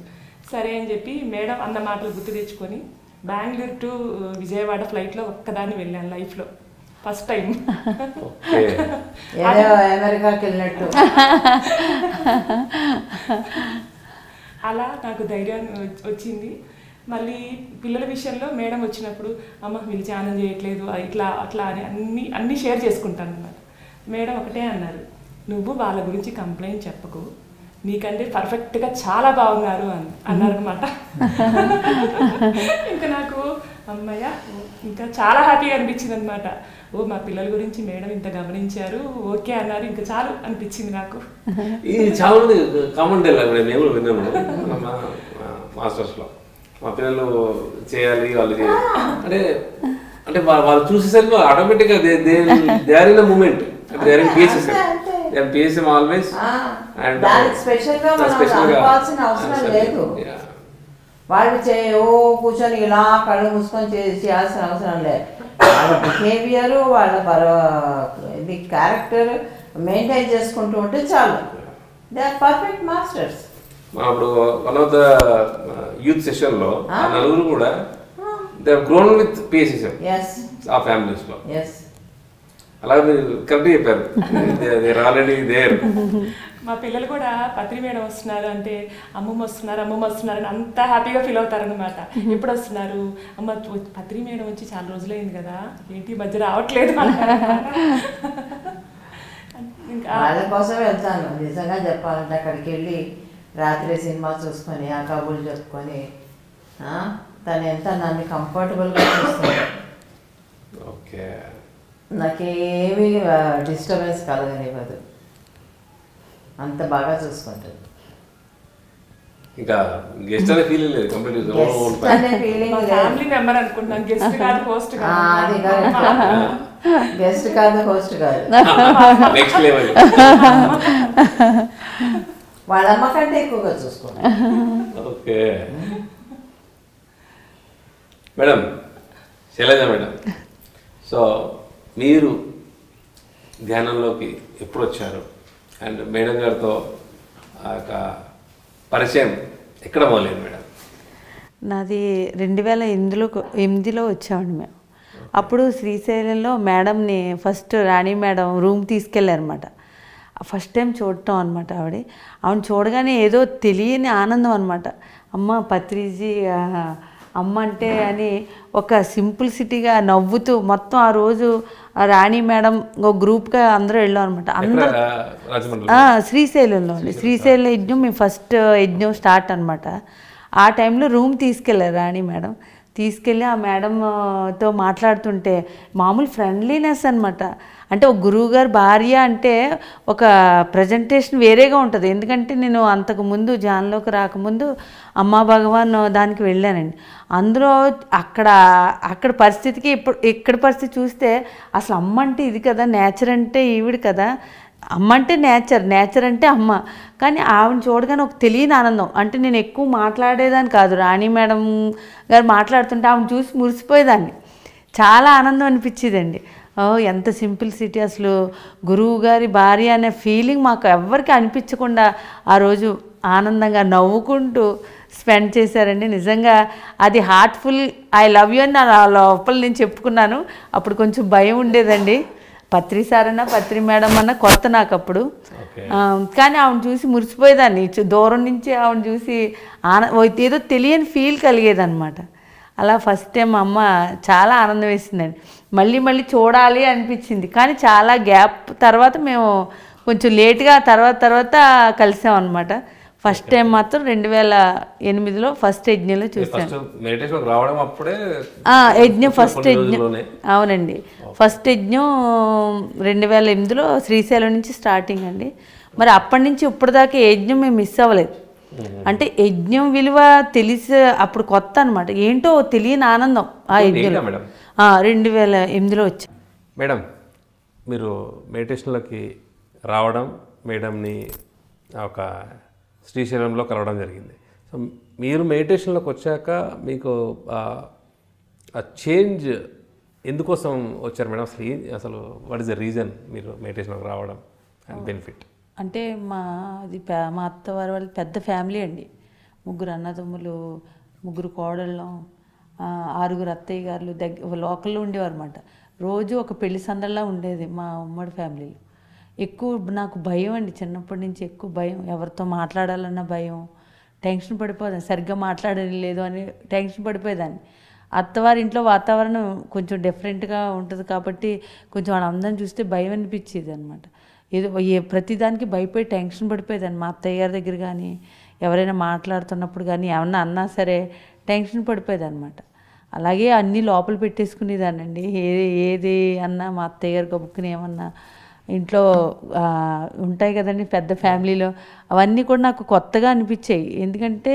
సరే అని చెప్పి మేడం అన్న మాటలు గుర్తు తెచ్చుకొని బెంగళూరు టు విజయవాడ ఫ్లైట్లో ఒక్కదాన్ని వెళ్ళాను లైఫ్లో ఫస్ట్ టైం. అమెరికాకి వెళ్ళినట్టు. అలా నాకు ధైర్యం వచ్చింది. మళ్ళీ పిల్లల విషయంలో మేడం వచ్చినప్పుడు, అమ్మ వీళ్ళు ఛానల్ చేయట్లేదు ఇట్లా అట్లా అని అన్నీ షేర్ చేసుకుంటాను అన్నమాట. మేడం ఒకటే అన్నారు, నువ్వు వాళ్ళ గురించి కంప్లైంట్ చెప్పకు, నీకంటే పర్ఫెక్ట్గా చాలా బాగున్నారు అన్నారనమాట. ఇంకా నాకు అమ్మయ్య ఇంకా చాలా హ్యాపీగా అనిపించింది అనమాట. ఓ మా పిల్లల గురించి మేడం ఇంత గమనించారు, ఓకే అన్నారు, ఇంకా చాలు అనిపించింది నాకు. ఇది చాలా మంది కామన్ మేము విన్నాము మాస్టర్స్లో, మా పిల్లలు చేయాలి వాళ్ళు చేయాలి అంటే వాళ్ళు చూసేసరికి ఆటోమేటిక్గా they are in a moment, they are in cases. And PSM always. And దానికి స్పెషల్గా మనం అనుకోవాల్సిన అవసరం లేదు. వాళ్ళు కూర్చొని ఇలా కళ్ళు మూసుకొని చేయాల్సిన అవసరం లేదు. వాళ్ళ బిహేవియర్, వాళ్ళ ఇది క్యారెక్టర్ మెయింటైన్ చేసుకుంటూ ఉంటే చాలు. They are perfect masters. అప్పుడు one of the youth session లో నలుగురు కూడా they have grown with PSM ఆ ఫ్యామిలీస్ లో. అలాగే మీరు కరెక్ట్ చెప్పారు. They are already there. మా పిల్లలు కూడా పత్రి మేడం వస్తున్నారు అంటే అమ్మమ్మ వస్తున్నారు అని అంత హ్యాపీగా ఫీల్ అవుతారనమాట. ఎప్పుడు వస్తున్నారు అమ్మ, పత్రి మేడం వచ్చి చాలా రోజులైంది కదా, ఏంటి మధ్య రావట్లేదు. వాళ్ళ కోసం వెళ్తాను నిజంగా చెప్పాలంటే. అక్కడికి వెళ్ళి రాత్రి సినిమా చూసుకొని ఆ కబుర్లు చెప్పుకొని తను ఎంత నన్ను కంఫర్టబుల్గా చూస్తుంది. ఓకే, నాకేమీ డిస్టర్బెన్స్ కలగనివ్వదు, అంత బాగా చూసుకుంటుంది. ఇంకా గెస్ట్ అనే ఫీలింగ్ లేదు, కంప్లీట్ ఫ్యామిలీ మెంబర్ అనుకుంటున్నాను. గెస్ట్ కాదు హోస్ట్ కాదు. అది కాదు, గెస్ట్ కాదు హోస్ట్ కాదు. Next level. వాళ్ళ అమ్మ కంటే ఎక్కువగా చూసుకోండి. Okay madam, Shailaja madam, so మీరు ధ్యానంలోకి ఎప్పుడు వచ్చారు అండ్ మేడం గారితో ఆ యొక్క పరిచయం ఎక్కడ మొదలైంది మేడం? నాది 2008లో వచ్చామండి మేము. అప్పుడు శ్రీశైలంలో మేడంని ఫస్ట్ రాణి మేడం రూమ్ తీసుకెళ్ళారనమాట. ఫస్ట్ టైం చూడటం అనమాట. ఆవిడ చూడగానే ఏదో తెలియని ఆనందం అనమాట. అమ్మ పత్రిజీ అమ్మ అంటే అని ఒక సింప్లిసిటీగా నవ్వుతూ మొత్తం ఆ రోజు రాణి మేడం ఒక గ్రూప్గా అందరూ వెళ్ళాం అనమాట. అందరూ శ్రీశైలంలో అండి. శ్రీశైలం యజ్ఞం మేము ఫస్ట్ యజ్ఞం స్టార్ట్ అనమాట. ఆ టైంలో రూమ్ తీసుకెళ్ళారు రాణి మేడం. తీసుకెళ్ళి ఆ మేడంతో మాట్లాడుతుంటే మామూలు ఫ్రెండ్లీనెస్ అనమాట. అంటే ఒక గురువుగారు భార్య అంటే ఒక ప్రజెంటేషన్ వేరేగా ఉంటుంది. ఎందుకంటే నేను అంతకుముందు జాన్లోకి రాకముందు అమ్మా భగవాన్ దానికి వెళ్ళానండి. అందులో అక్కడ పరిస్థితికి ఇక్కడ పరిస్థితి చూస్తే అసలు అమ్మ అంటే ఇది కదా, నేచర్ అంటే ఈవిడ కదా. అమ్మ అంటే నేచర్ అంటే అమ్మ. కానీ ఆవిడని చూడగానే ఒక తెలియని ఆనందం. అంటే నేను ఎక్కువ మాట్లాడేదాన్ని కాదు, రాణి మేడం గారు మాట్లాడుతుంటే ఆవిడని చూసి మురిసిపోయేదాన్ని. చాలా ఆనందం అనిపించేదండి. ఎంత సింప్లిసిటీ, అసలు గురువు గారి భార్య అనే ఫీలింగ్ మాకు ఎవ్వరికి అనిపించకుండా ఆ రోజు ఆనందంగా నవ్వుకుంటూ స్పెండ్ చేశారండి. నిజంగా అది హార్ట్ఫుల్. ఐ లవ్ యూ అని నా లోపల నేను చెప్పుకున్నాను. అప్పుడు కొంచెం భయం ఉండేదండి. పత్రి సార్ అన్న పత్రి మేడం అన్న కొత్త నాకు అప్పుడు. కానీ ఆవిడ చూసి మురిసిపోయేదాన్ని. దూరం నుంచి ఆవిడ చూసి ఏదో తెలియని ఫీల్ కలిగేదన్నమాట. అలా ఫస్ట్ టైం అమ్మ చాలా ఆనందం వేసిందండి. మళ్ళీ చూడాలి అనిపించింది. కానీ చాలా గ్యాప్ తర్వాత మేము కొంచెం లేట్గా తర్వాత కలిసామన్నమాట. ఫస్ట్ టైం మాత్రం 2008లో ఫస్ట్ యజ్ఞంలో చూసాను. యజ్ఞం ఫస్ట్ యజ్ఞం అవునండి. ఫస్ట్ యజ్ఞం 2008లో శ్రీశైలం నుంచి స్టార్టింగ్ అండి. మరి అప్పటి నుంచి ఇప్పటిదాకా యజ్ఞం మేము మిస్ అవ్వలేదు. అంటే యజ్ఞం విలువ తెలిసి అప్పుడు కొత్త అనమాట. ఏంటో తెలియని ఆనందం ఆ యజ్ఞంలో. 2008లో వచ్చాం. మేడం, మీరు మెడిటేషన్లోకి రావడం, మేడంని ఒక శ్రీశైలంలో కలవడం జరిగింది. సో మీరు మెడిటేషన్లోకి వచ్చాక మీకు ఆ చేంజ్ ఎందుకోసం వచ్చారు మేడం? అసలు వాట్ ఈస్ ద రీజన్ మీరు మెడిటేషన్లోకి రావడం అండ్ బెనిఫిట్? అంటే మా అత్తవారి వాళ్ళ పెద్ద ఫ్యామిలీ అండి. 3 అన్నదమ్ములు, 3 కోడళ్ళం, 6 అత్తయ్య గారులు లోకల్లో ఉండేవారు అనమాట. రోజు ఒక పెళ్లి సందడిలా ఉండేది మా ఉమ్మడి ఫ్యామిలీలో. ఎక్కువ నాకు భయం అండి, చిన్నప్పటి నుంచి ఎక్కువ భయం. ఎవరితో మాట్లాడాలన్న భయం, టెన్షన్ పడిపోదాన్ని. సరిగ్గా మాట్లాడలేదు అని టెన్షన్ పడిపోయేదాన్ని. అత్తవారి ఇంట్లో వాతావరణం కొంచెం డిఫరెంట్గా ఉంటుంది కాబట్టి కొంచెం వాళ్ళందరిని చూస్తే భయం అనిపించేది అనమాట. ఏదో ప్రతిదానికి భయపడి టెన్షన్ పడిపోయేదాన్ని. మా అత్తయ్య గారి దగ్గర కానీ ఎవరైనా మాట్లాడుతున్నప్పుడు కానీ ఏమన్నా అన్నా సరే టెన్షన్ పడిపోయేది అనమాట. అలాగే అన్నీ లోపల పెట్టేసుకునేదానండి. ఏది అన్నా మా అత్తయ్య గారు గబుక్కుని ఏమన్నా ఇంట్లో ఉంటాయి కదండి పెద్ద ఫ్యామిలీలో, అవన్నీ కూడా నాకు కొత్తగా అనిపించాయి. ఎందుకంటే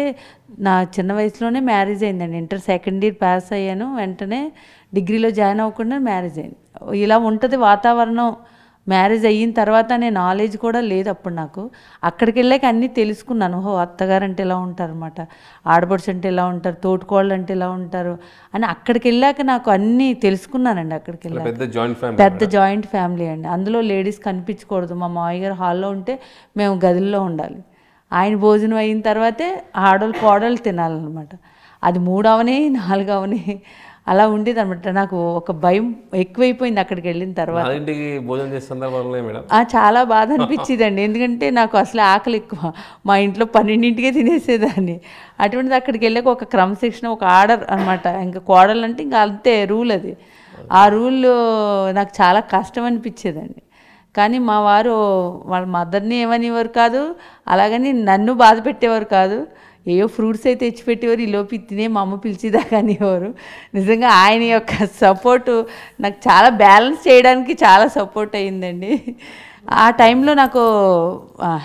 నా చిన్న వయసులోనే మ్యారేజ్ అయిందండి. ఇంటర్ సెకండ్ ఇయర్ పాస్ అయ్యాను, వెంటనే డిగ్రీలో జాయిన్ అవ్వకుండా మ్యారేజ్ అయింది. ఇలా ఉంటుంది వాతావరణం మ్యారేజ్ అయిన తర్వాత నేను నాలెడ్జ్ కూడా లేదు అప్పుడు నాకు. అక్కడికి వెళ్ళాక అన్నీ తెలుసుకున్నాను. ఓహో, అత్తగారు అంటే ఇలా ఉంటారు అనమాట, ఆడపడుచు అంటే ఇలా ఉంటారు, తోటికోళ్ళు అంటే ఇలా ఉంటారు అని అక్కడికి వెళ్ళాక నాకు అన్నీ తెలుసుకున్నానండి. అక్కడికి వెళ్ళాక పెద్ద జాయింట్ ఫ్యామిలీ అండి. అందులో లేడీస్ కనిపించకూడదు. మా మామయ్య గారు హాల్లో ఉంటే మేము గదిలో ఉండాలి. ఆయన భోజనం అయిన తర్వాతే ఆడోళ్ళు కోడలు తినాలన్నమాట. అది 3 అవని 4 అవని అలా ఉండేది అనమాట. నాకు ఒక భయం ఎక్కువైపోయింది అక్కడికి వెళ్ళిన తర్వాత. చాలా బాధ అనిపించేదండి. ఎందుకంటే నాకు అసలు ఆకలి ఎక్కువ. మా ఇంట్లో 12ంటికే తినేసేదాన్ని. అటువంటిది అక్కడికి వెళ్ళాక ఒక క్రమశిక్షణ, ఒక ఆర్డర్ అనమాట. ఇంకా కోడలు అంటే ఇంకా అంతే రూల్ అది. ఆ రూల్ నాకు చాలా కష్టం అనిపించేదండి. కానీ మా వారు వాళ్ళ మదర్ని ఏమనేవారు కాదు, అలాగని నన్ను బాధ పెట్టేవారు కాదు. ఏవో ఫ్రూట్స్ అయితే తెచ్చిపెట్టేవారు, ఈలోపు తినే మా అమ్మ పిలిచిదాకా అనేవారు. నిజంగా ఆయన యొక్క సపోర్టు నాకు చాలా బ్యాలెన్స్ చేయడానికి చాలా సపోర్ట్ అయ్యిందండి. ఆ టైంలో నాకు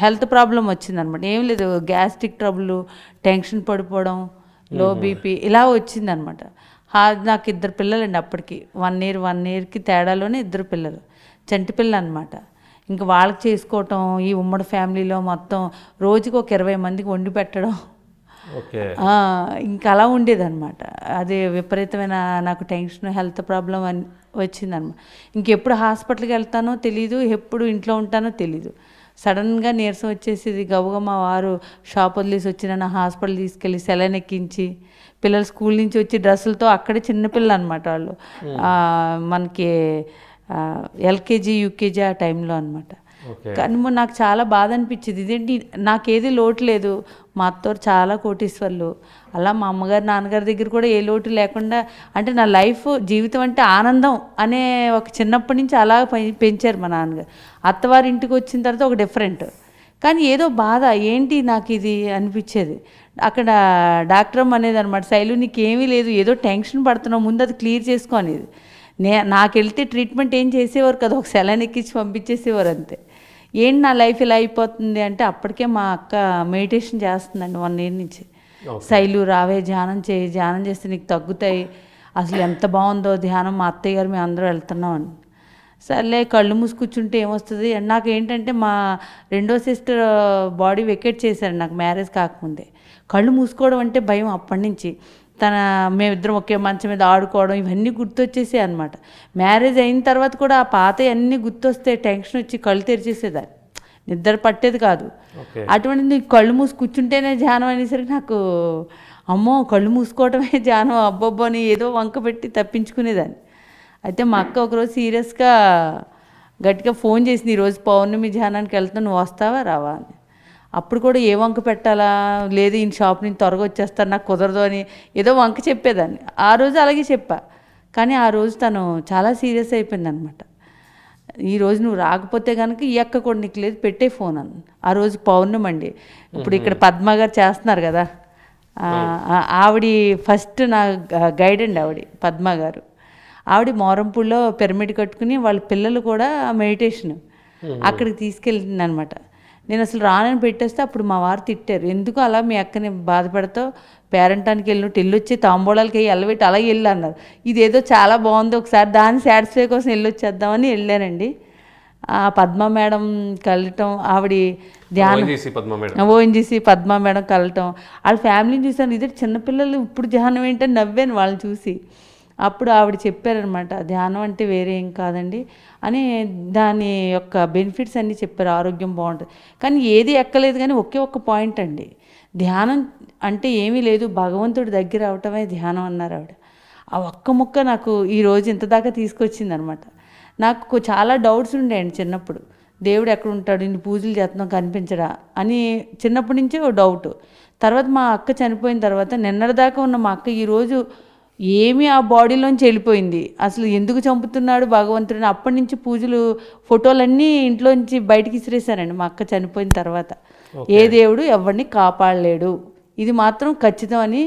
హెల్త్ ప్రాబ్లం వచ్చిందనమాట. ఏం లేదు, గ్యాస్ట్రిక్ ట్రబుల్, టెన్షన్ పడిపోవడం, లో బీపీ ఇలా వచ్చిందనమాట. నాకు 2 పిల్లలండి అప్పటికి. 1 ఇయర్కి తేడాలోనే 2 పిల్లలు, చంటి పిల్లలు అనమాట. ఇంకా వాళ్ళకి చేసుకోవటం, ఈ ఉమ్మడి ఫ్యామిలీలో మొత్తం రోజుకి ఒక 20 మందికి వండి పెట్టడం, ఇంకా అలా ఉండేదన్నమాట. అది విపరీతమైన నాకు టెన్షన్, హెల్త్ ప్రాబ్లం అని వచ్చిందన్నమాట. ఇంకెప్పుడు హాస్పిటల్కి వెళ్తానో తెలీదు, ఎప్పుడు ఇంట్లో ఉంటానో తెలీదు. సడన్గా నీరసం వచ్చేసి గబుగా మా వారు షాప్ వదిలేసి వచ్చి నన్ను హాస్పిటల్ తీసుకెళ్ళి సెలైన్ ఎక్కించి, పిల్లలు స్కూల్ నుంచి వచ్చి డ్రెస్సులతో, అక్కడే చిన్నపిల్లలు అనమాట వాళ్ళు, మనకి ఎల్కేజీ యూకేజీ ఆ టైంలో అనమాట. కానీ నాకు చాలా బాధ అనిపించింది. ఇదేంటి, నాకేది లోటు లేదు, మా అత్తవారు చాలా కోటీశ్వర్లు, అలా మా అమ్మగారు నాన్నగారి దగ్గర కూడా ఏ లోటు లేకుండా, అంటే నా లైఫ్ జీవితం అంటే ఆనందం అనే ఒక చిన్నప్పటి నుంచి అలా పెంచారు మా నాన్నగారు. అత్తవారి ఇంటికి వచ్చిన తర్వాత ఒక డిఫరెంట్, కానీ ఏదో బాధ, ఏంటి నాకు ఇది అనిపించేది. అక్కడ డాక్టర్ అమ్మ అనేది అనమాట, శైలు నీకేమీ లేదు, ఏదో టెన్షన్ పడుతున్నావు, ముందు అది క్లియర్ చేసుకో అనేది. నాకు వెళ్తే ట్రీట్మెంట్ ఏం చేసేవారు కదా, ఒక సెలైన్ ఎక్కించి పంపించేసేవారు అంతే. ఏంటి నా లైఫ్ ఇలా అయిపోతుంది అంటే, అప్పటికే మా అక్క మెడిటేషన్ చేస్తుందండి 1 ఇయర్ నుంచి. శైలు రావే ధ్యానం చేయి, ధ్యానం చేస్తే నీకు తగ్గుతాయి, అసలు ఎంత బాగుందో ధ్యానం, మా అత్తయ్య గారు మేము అందరూ వెళ్తున్నాం అని. సర్లే కళ్ళు మూసి కూర్చుంటే ఏమొస్తుంది. నాకు ఏంటంటే మా 2వ సిస్టర్ బాడీ వెకేట్ చేశారు నాకు మ్యారేజ్ కాకముందే. కళ్ళు మూసుకోవడం అంటే భయం అప్పటి నుంచి. మేమిద్దరం ఒకే మంచం మీద ఆడుకోవడం ఇవన్నీ గుర్తొచ్చేసాయి అనమాట. మ్యారేజ్ అయిన తర్వాత కూడా ఆ పాత అన్నీ గుర్తొస్తే టెన్షన్ వచ్చి కళ్ళు తెరిచేసేదాన్ని, నిద్ర పట్టేది కాదు. అటువంటిది కళ్ళు మూసి కూర్చుంటేనే ధ్యానం అనేసరికి నాకు అమ్మో కళ్ళు మూసుకోవటమే ధ్యానం అబ్బబ్బో అని ఏదో వంక పెట్టి తప్పించుకునేదాన్ని. అయితే మా అక్క ఒకరోజు సీరియస్గా గట్టిగా ఫోన్ చేసింది, ఈరోజు పౌర్ణమి ధ్యానానికి వెళ్తాను, నువ్వు వస్తావా రావా అని. అప్పుడు కూడా ఏ వంక పెట్టాలా, లేదు ఈయన షాప్ నుంచి త్వరగా వచ్చేస్తాను, నాకు కుదరదు అని ఏదో వంక చెప్పేదాన్ని. ఆ రోజు అలాగే చెప్పా, కానీ ఆ రోజు తను చాలా సీరియస్ అయిపోయింది అనమాట. ఈరోజు నువ్వు రాకపోతే కనుక ఈ అక్క కూడా నీకు లేదు, పెట్టే ఫోన్ అన్న. ఆ రోజు పౌర్ణమి అండి. ఇప్పుడు ఇక్కడ పద్మ గారు చేస్తున్నారు కదా, ఆవిడ ఫస్ట్ నా గైడ్ అండి, ఆవిడ పద్మ గారు. ఆవిడ మోరంపూడిలో పిరమిడ్ కట్టుకుని వాళ్ళ పిల్లలు కూడా మెడిటేషన్ అక్కడికి తీసుకెళ్తుంది అనమాట. నేను అసలు రానని పెట్టేస్తే అప్పుడు మా వారు తిట్టారు, ఎందుకు అలా మీ అక్కని బాధపడతావు, పేరెంటానికి వెళ్ళొచ్చి తాంబూలాలకి వెళ్ళబెట్టి అలాగే వెళ్ళి అన్నారు. ఇదేదో చాలా బాగుంది, ఒకసారి దాన్ని సాటిస్ఫై కోసం వెళ్ళొచ్చేద్దామని వెళ్ళానండి. పద్మ మేడం కలటం, ఆవిడ ధ్యానం ఓఎన్జీసీ పద్మ మేడం కలటం, వాళ్ళ ఫ్యామిలీని చూసాను, ఇదే చిన్నపిల్లలు ఇప్పుడు ధ్యానం ఏంటని నవ్వాను వాళ్ళని చూసి. అప్పుడు ఆవిడ చెప్పారనమాట, ధ్యానం అంటే వేరే ఏం కాదండి అని, దాని యొక్క బెనిఫిట్స్ అన్నీ చెప్పారు, ఆరోగ్యం బాగుంటుంది. కానీ ఏది ఎక్కలేదు, కానీ ఒకే ఒక్క పాయింట్ అండి, ధ్యానం అంటే ఏమీ లేదు, భగవంతుడి దగ్గర అవటమే ధ్యానం అన్నారు ఆవిడ. ఆ ఒక్క ముక్క నాకు ఈరోజు ఇంతదాకా తీసుకొచ్చింది అనమాట. నాకు చాలా డౌట్స్ ఉండేయండి చిన్నప్పుడు, దేవుడు ఎక్కడ ఉంటాడు, ఇన్ని పూజలు చేస్తున్నాం కనిపించడా అని చిన్నప్పటి నుంచే ఓ డౌట్. తర్వాత మా అక్క చనిపోయిన తర్వాత నిన్నటిదాకా ఉన్న మా అక్క ఈరోజు ఏమీ ఆ బాడీలోంచి వెళ్ళిపోయింది, అసలు ఎందుకు చంపుతున్నాడు భగవంతుడిని. అప్పటి నుంచి పూజలు ఫోటోలన్నీ ఇంట్లోంచి బయటికి ఇసిరేశానండి మా అక్క చనిపోయిన తర్వాత. ఏ దేవుడు ఎవరిని కాపాడలేడు, ఇది మాత్రం ఖచ్చితం అని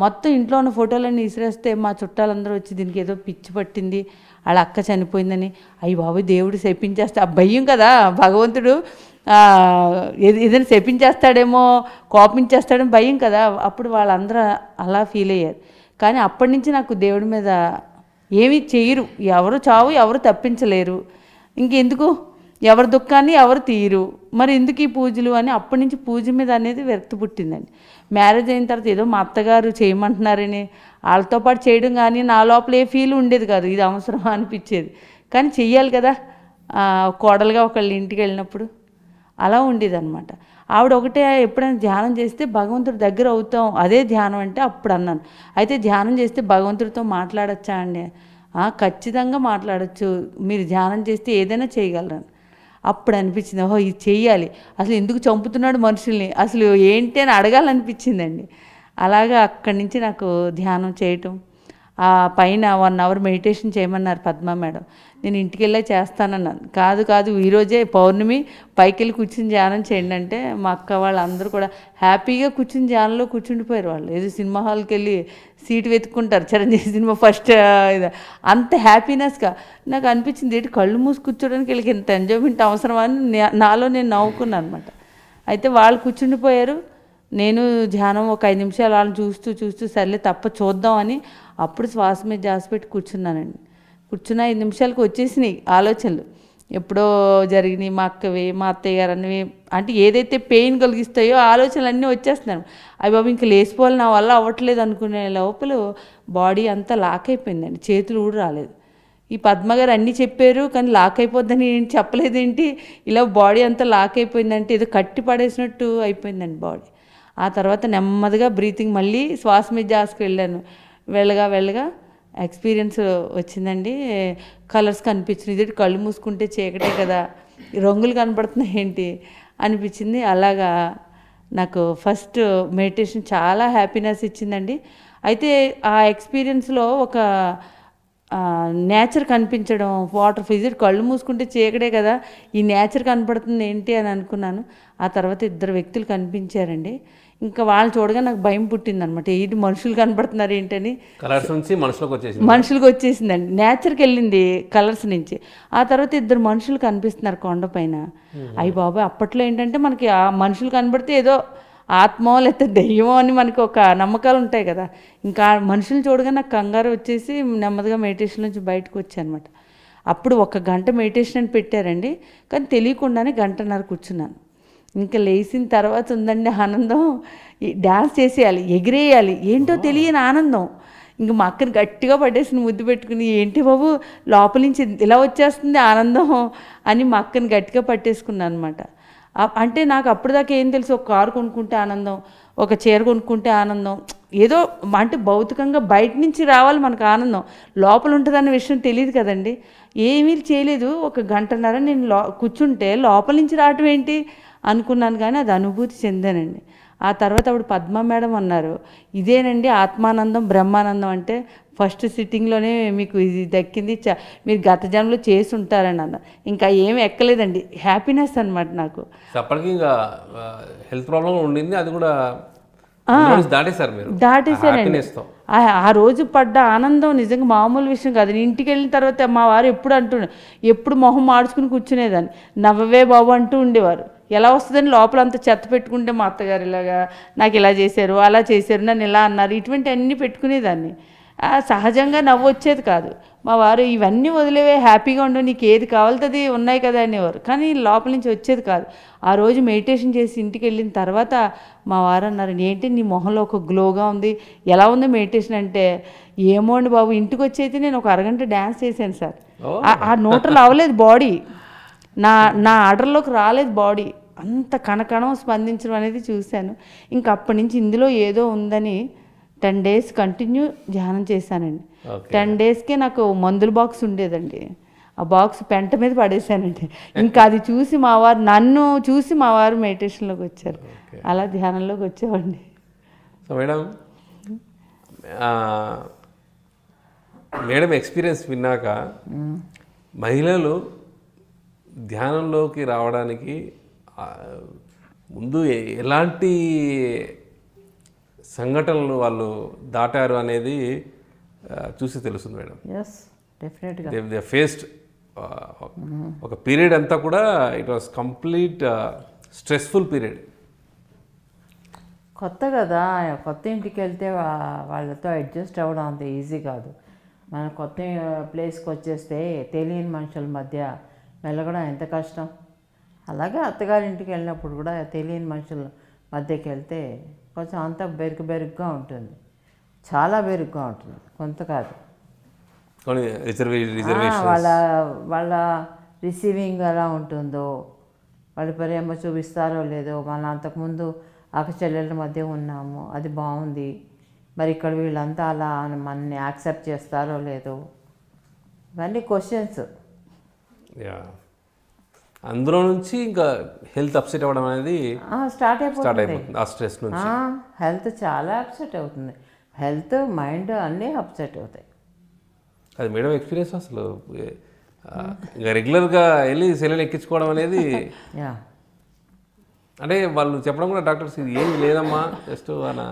మొత్తం ఇంట్లో ఉన్న ఫోటోలన్నీ ఇసిరేస్తే మా చుట్టాలందరూ వచ్చి దీనికి ఏదో పిచ్చి పట్టింది, వాళ్ళ అక్క చనిపోయిందని, అయ్యి బాబు దేవుడు శపించేస్తే, ఆ భయం కదా భగవంతుడు ఏదైనా శపించేస్తాడేమో, కోపించేస్తాడేమో భయం కదా. అప్పుడు వాళ్ళందరూ అలా ఫీల్ అయ్యారు. కానీ అప్పటి నుంచి నాకు దేవుడి మీద ఏమీ చేయరు, ఎవరు చావు ఎవరు తప్పించలేరు, ఇంకెందుకు ఎవరి దుఃఖాన్ని ఎవరు తీరు, మరి ఎందుకు ఈ పూజలు అని అప్పటి నుంచి పూజ మీద అనేది విరక్తి పుట్టిందండి. మ్యారేజ్ అయిన తర్వాత ఏదో మా అత్తగారు చేయమంటున్నారని వాళ్ళతో పాటు చేయడం కానీ నా లోపల ఏ ఫీల్ ఉండేది కాదు, ఇది అవసరమా అనిపించేది. కానీ చెయ్యాలి కదా కోడలుగా ఒకళ్ళ ఇంటికి వెళ్ళినప్పుడు, అలా ఉండేది అనమాట. ఆవిడ ఒకటే ఎప్పుడైనా ధ్యానం చేస్తే భగవంతుడి దగ్గర అవుతాం, అదే ధ్యానం అంటే అప్పుడు అన్నాను. అయితే ధ్యానం చేస్తే భగవంతుడితో మాట్లాడచ్చా అండి? ఖచ్చితంగా మాట్లాడచ్చు, మీరు ధ్యానం చేస్తే ఏదైనా చేయగలరని. అప్పుడు అనిపించింది, ఓహో ఇది చెయ్యాలి, అసలు ఎందుకు చంపుతున్నాడు మనుషుల్ని, అసలు ఏంటి అని అడగాలనిపించిందండి. అలాగా అక్కడి నుంచి నాకు ధ్యానం చేయటం, ఆ పైన 1 అవర్ మెడిటేషన్ చేయమన్నారు పద్మ మేడం. నేను ఇంటికి వెళ్ళే చేస్తానన్నాను. కాదు ఈరోజే పౌర్ణమి పైకి వెళ్ళి కూర్చుని ధ్యానం చేయండి అంటే మా అక్క వాళ్ళందరూ కూడా హ్యాపీగా కూర్చుని ధ్యానంలో కూర్చుండిపోయారు. వాళ్ళు ఏదో సినిమా హాల్కి వెళ్ళి సీటు వెతుక్కుంటారు, చిరంజీవి సినిమా ఫస్ట్ ఇది అంత హ్యాపీనెస్గా నాకు అనిపించింది. ఏంటి కళ్ళు మూసి కూర్చోడానికి వీళ్ళకి ఇంత ఎంజాయ్మెంట్ అవసరమా అని నాలో నేను నవ్వుకున్నాను అనమాట. అయితే వాళ్ళు కూర్చుండిపోయారు, నేను ధ్యానం ఒక 5 నిమిషాలు వాళ్ళని చూస్తూ సర్లే తప్ప చూద్దామని అప్పుడు శ్వాస మీద ధ్యాస పెట్టి కూర్చున్నానండి. కూర్చున్న 5 నిమిషాలకు వచ్చేసినాయి ఆలోచనలు, ఎప్పుడో జరిగినాయి, మా అక్కవి మా అత్తయ్య గారు అన్నవి, అంటే ఏదైతే పెయిన్ కలిగిస్తాయో ఆలోచనలు అన్నీ వచ్చేస్తున్నాను. అవి బాబు ఇంకా లేచిపోవాలి, నా వల్ల అవ్వట్లేదు అనుకునే లోపల బాడీ అంతా లాక్ అయిపోయిందండి, చేతులు కూడా రాలేదు. ఈ పద్మగారు అన్నీ చెప్పారు కానీ లాక్ అయిపోద్దని ఏం చెప్పలేదేంటి, ఇలా బాడీ అంతా లాక్ అయిపోయిందంటే ఏదో కట్టి పడేసినట్టు అయిపోయిందండి బాడీ. ఆ తర్వాత నెమ్మదిగా బ్రీతింగ్ మళ్ళీ శ్వాస మీద జాస్కి వెళ్ళాను. వెళ్ళగా ఎక్స్పీరియన్స్ వచ్చిందండి. కలర్స్ కనిపించినాయి, ఇది కళ్ళు మూసుకుంటే చీకటే కదా, రంగులు కనపడుతున్నాయి ఏంటి అనిపించింది. అలాగా నాకు ఫస్ట్ మెడిటేషన్ చాలా హ్యాపీనెస్ ఇచ్చిందండి. అయితే ఆ ఎక్స్పీరియన్స్లో ఒక నేచర్ కనిపించడం, వాటర్ ఫిజిట్ కళ్ళు మూసుకుంటే చీకటే కదా, ఈ నేచర్ కనపడుతుంది ఏంటి అని అనుకున్నాను. ఆ తర్వాత 2 వ్యక్తులు కనిపించారండి. ఇంకా వాళ్ళు చూడగా నాకు భయం పుట్టిందనమాట, ఏంటి మనుషులు కనపడుతున్నారు ఏంటని. కలర్స్ నుంచి మనుషులకు వచ్చేసిందండి, నేచర్కి వెళ్ళింది కలర్స్ నుంచి. ఆ తర్వాత 2 మనుషులు కనిపిస్తున్నారు కొండపైన. అయ్యి బాబాయ్, అప్పట్లో ఏంటంటే మనకి ఆ మనుషులు కనబడితే ఏదో ఆత్మో లేకపోతే దెయ్యమో అని మనకి ఒక నమ్మకాలు ఉంటాయి కదా. ఇంకా మనుషులు చూడగా నాకు కంగారు వచ్చేసి నెమ్మదిగా మెడిటేషన్ నుంచి బయటకు వచ్చాను అనమాట. అప్పుడు 1 గంట మెడిటేషన్ అని పెట్టారండి, కానీ తెలియకుండానే 1.5 గంట కూర్చున్నాను. ఇంకా లేచిన తర్వాత ఉందండి ఆనందం, డ్యాన్స్ చేసేయాలి, ఎగిరేయాలి, ఏంటో తెలియని ఆనందం. ఇంక మా అక్కని గట్టిగా పట్టేసి ముద్దు పెట్టుకుని, ఏంటి బాబు లోపల నుంచి ఇలా వచ్చేస్తుంది ఆనందం అని మా అక్కని గట్టిగా పట్టేసుకున్నాను అనమాట. అంటే నాకు అప్పటిదాకా ఏం తెలుసు, ఒక కారు కొనుక్కుంటే ఆనందం, ఒక చీర కొనుక్కుంటే ఆనందం, ఏదో అంటే భౌతికంగా బయట నుంచి రావాలి మనకు ఆనందం, లోపల ఉంటుందన్న విషయం తెలియదు కదండి. ఏమీ చేయలేదు, 1.5 గంట నేను కూర్చుంటే లోపల నుంచి రావటం ఏంటి అనుకున్నాను, కానీ అది అనుభూతి చెందానండి. ఆ తర్వాత అప్పుడు పద్మ మేడం అన్నారు, ఇదేనండి ఆత్మానందం బ్రహ్మానందం అంటే, ఫస్ట్ సిట్టింగ్లోనే మీకు ఇది దక్కింది, మీరు గత జన్మలో చేసి ఉంటారని అన్నారు. ఇంకా ఏమి ఎక్కలేదండి, హ్యాపీనెస్ అనమాట నాకు. అప్పటికి ఇంకా హెల్త్ ప్రాబ్లం ఉండింది, అది కూడా దాటేసానండి. ఆ రోజు పడ్డ ఆనందం నిజంగా మామూలు విషయం కాదు. నేను ఇంటికి వెళ్ళిన తర్వాత మా వారు ఎప్పుడు అంటుండే, ఎప్పుడు మొహం మార్చుకుని కూర్చునేదాన్ని, నవ్వవే బాబు అంటూ ఉండేవారు. ఎలా వస్తుందని లోపల అంత చెత్త పెట్టుకుంటే, మా అత్తగారు ఇలాగా నాకు ఇలా చేశారు, అలా చేశారు, నన్ను ఇలా అన్నారు, ఇటువంటి అన్నీ పెట్టుకునేదాన్ని. సహజంగా నవ్వు వచ్చేది కాదు. మా వారు ఇవన్నీ వదిలేవే, హ్యాపీగా ఉండు, నీకు ఏది కావాలితే ఉన్నాయి కదా అనేవారు, కానీ లోపల నుంచి వచ్చేది కాదు. ఆ రోజు మెడిటేషన్ చేసి ఇంటికి వెళ్ళిన తర్వాత మా వారు అన్నారు, ఏంటి నీ మొహంలో ఒక గ్లోగా ఉంది, ఎలా ఉంది మెడిటేషన్ అంటే, ఏమో అండి బాబు, ఇంటికి వచ్చి అయితే నేను ఒక 1.5 గంట డ్యాన్స్ చేశాను సార్. ఆ నోటలు అవ్వలేదు బాడీ, నా ఆర్డర్లోకి రాలేదు బాడీ, అంత కణకణం స్పందించడం అనేది చూశాను. ఇంక అప్పటి నుంచి ఇందులో ఏదో ఉందని 10 days కంటిన్యూ ధ్యానం చేశానండి. 10 daysకే నాకు మందుల బాక్స్ ఉండేదండి, ఆ బాక్స్ పెంట మీద పడేశానండి. ఇంకా అది చూసి మా వారు, నన్ను చూసి మా వారు మెడిటేషన్లోకి వచ్చారు, అలా ధ్యానంలోకి వచ్చేవాడిని. సో మేడం ఎక్స్పీరియన్స్ విన్నాక మహిళలు ధ్యానంలోకి రావడానికి ముందు ఎలాంటి సంఘటనలు వాళ్ళు దాటారు అనేది చూసి తెలుస్తుంది మేడం. ఎస్, డెఫినెట్గా దే ఫేస్డ్ ఒక పీరియడ్ అంతా కూడా it was complete stressful period. కొత్త కదా, కొత్త ఇంటికి వెళ్తే వాళ్ళతో అడ్జస్ట్ అవ్వడం అంత ఈజీ కాదు. మన కొత్త ప్లేస్కి వచ్చేస్తే తెలియని మనుషుల మధ్య వెళ్ళడం ఎంత కష్టం. అలాగే అత్తగారింటికి వెళ్ళినప్పుడు కూడా తెలియని మనుషుల మధ్యకి వెళ్తే కొంచెం అంతా బెరుగ్గా ఉంటుంది, చాలా బెరుగ్గా ఉంటుంది, కొంత కాదు. వాళ్ళ రిసీవింగ్ ఎలా ఉంటుందో, వాళ్ళు ప్రేమ చూపిస్తారో లేదో, మనం అంతకుముందు అక్కచెల్లెళ్ళ మధ్య ఉన్నాము, అది బాగుంది, మరి ఇక్కడ వీళ్ళంతా అలా మనని యాక్సెప్ట్ చేస్తారో లేదో, ఇవన్నీ క్వశ్చన్స్. అందులో నుంచి ఇంకా హెల్త్ అప్సెట్ అవ్వడం అనేది స్టార్ట్ అయిపోతుంది. ఆ స్ట్రెస్ నుంచి హెల్త్ చాలా అప్సెట్ అవుతుంది, హెల్త్ మైండ్ అన్నీ అప్సెట్ అవుతాయి. అది మేడం ఎక్స్పీరియన్స్. అసలు ఇంకా రెగ్యులర్గా వెళ్ళి సెలైన్ ఎక్కించుకోవడం అనేది అంటే వాళ్ళు చెప్పడం కూడా డాక్టర్స్ ఇది ఏమి లేదమ్మా జస్ట్ అన్న,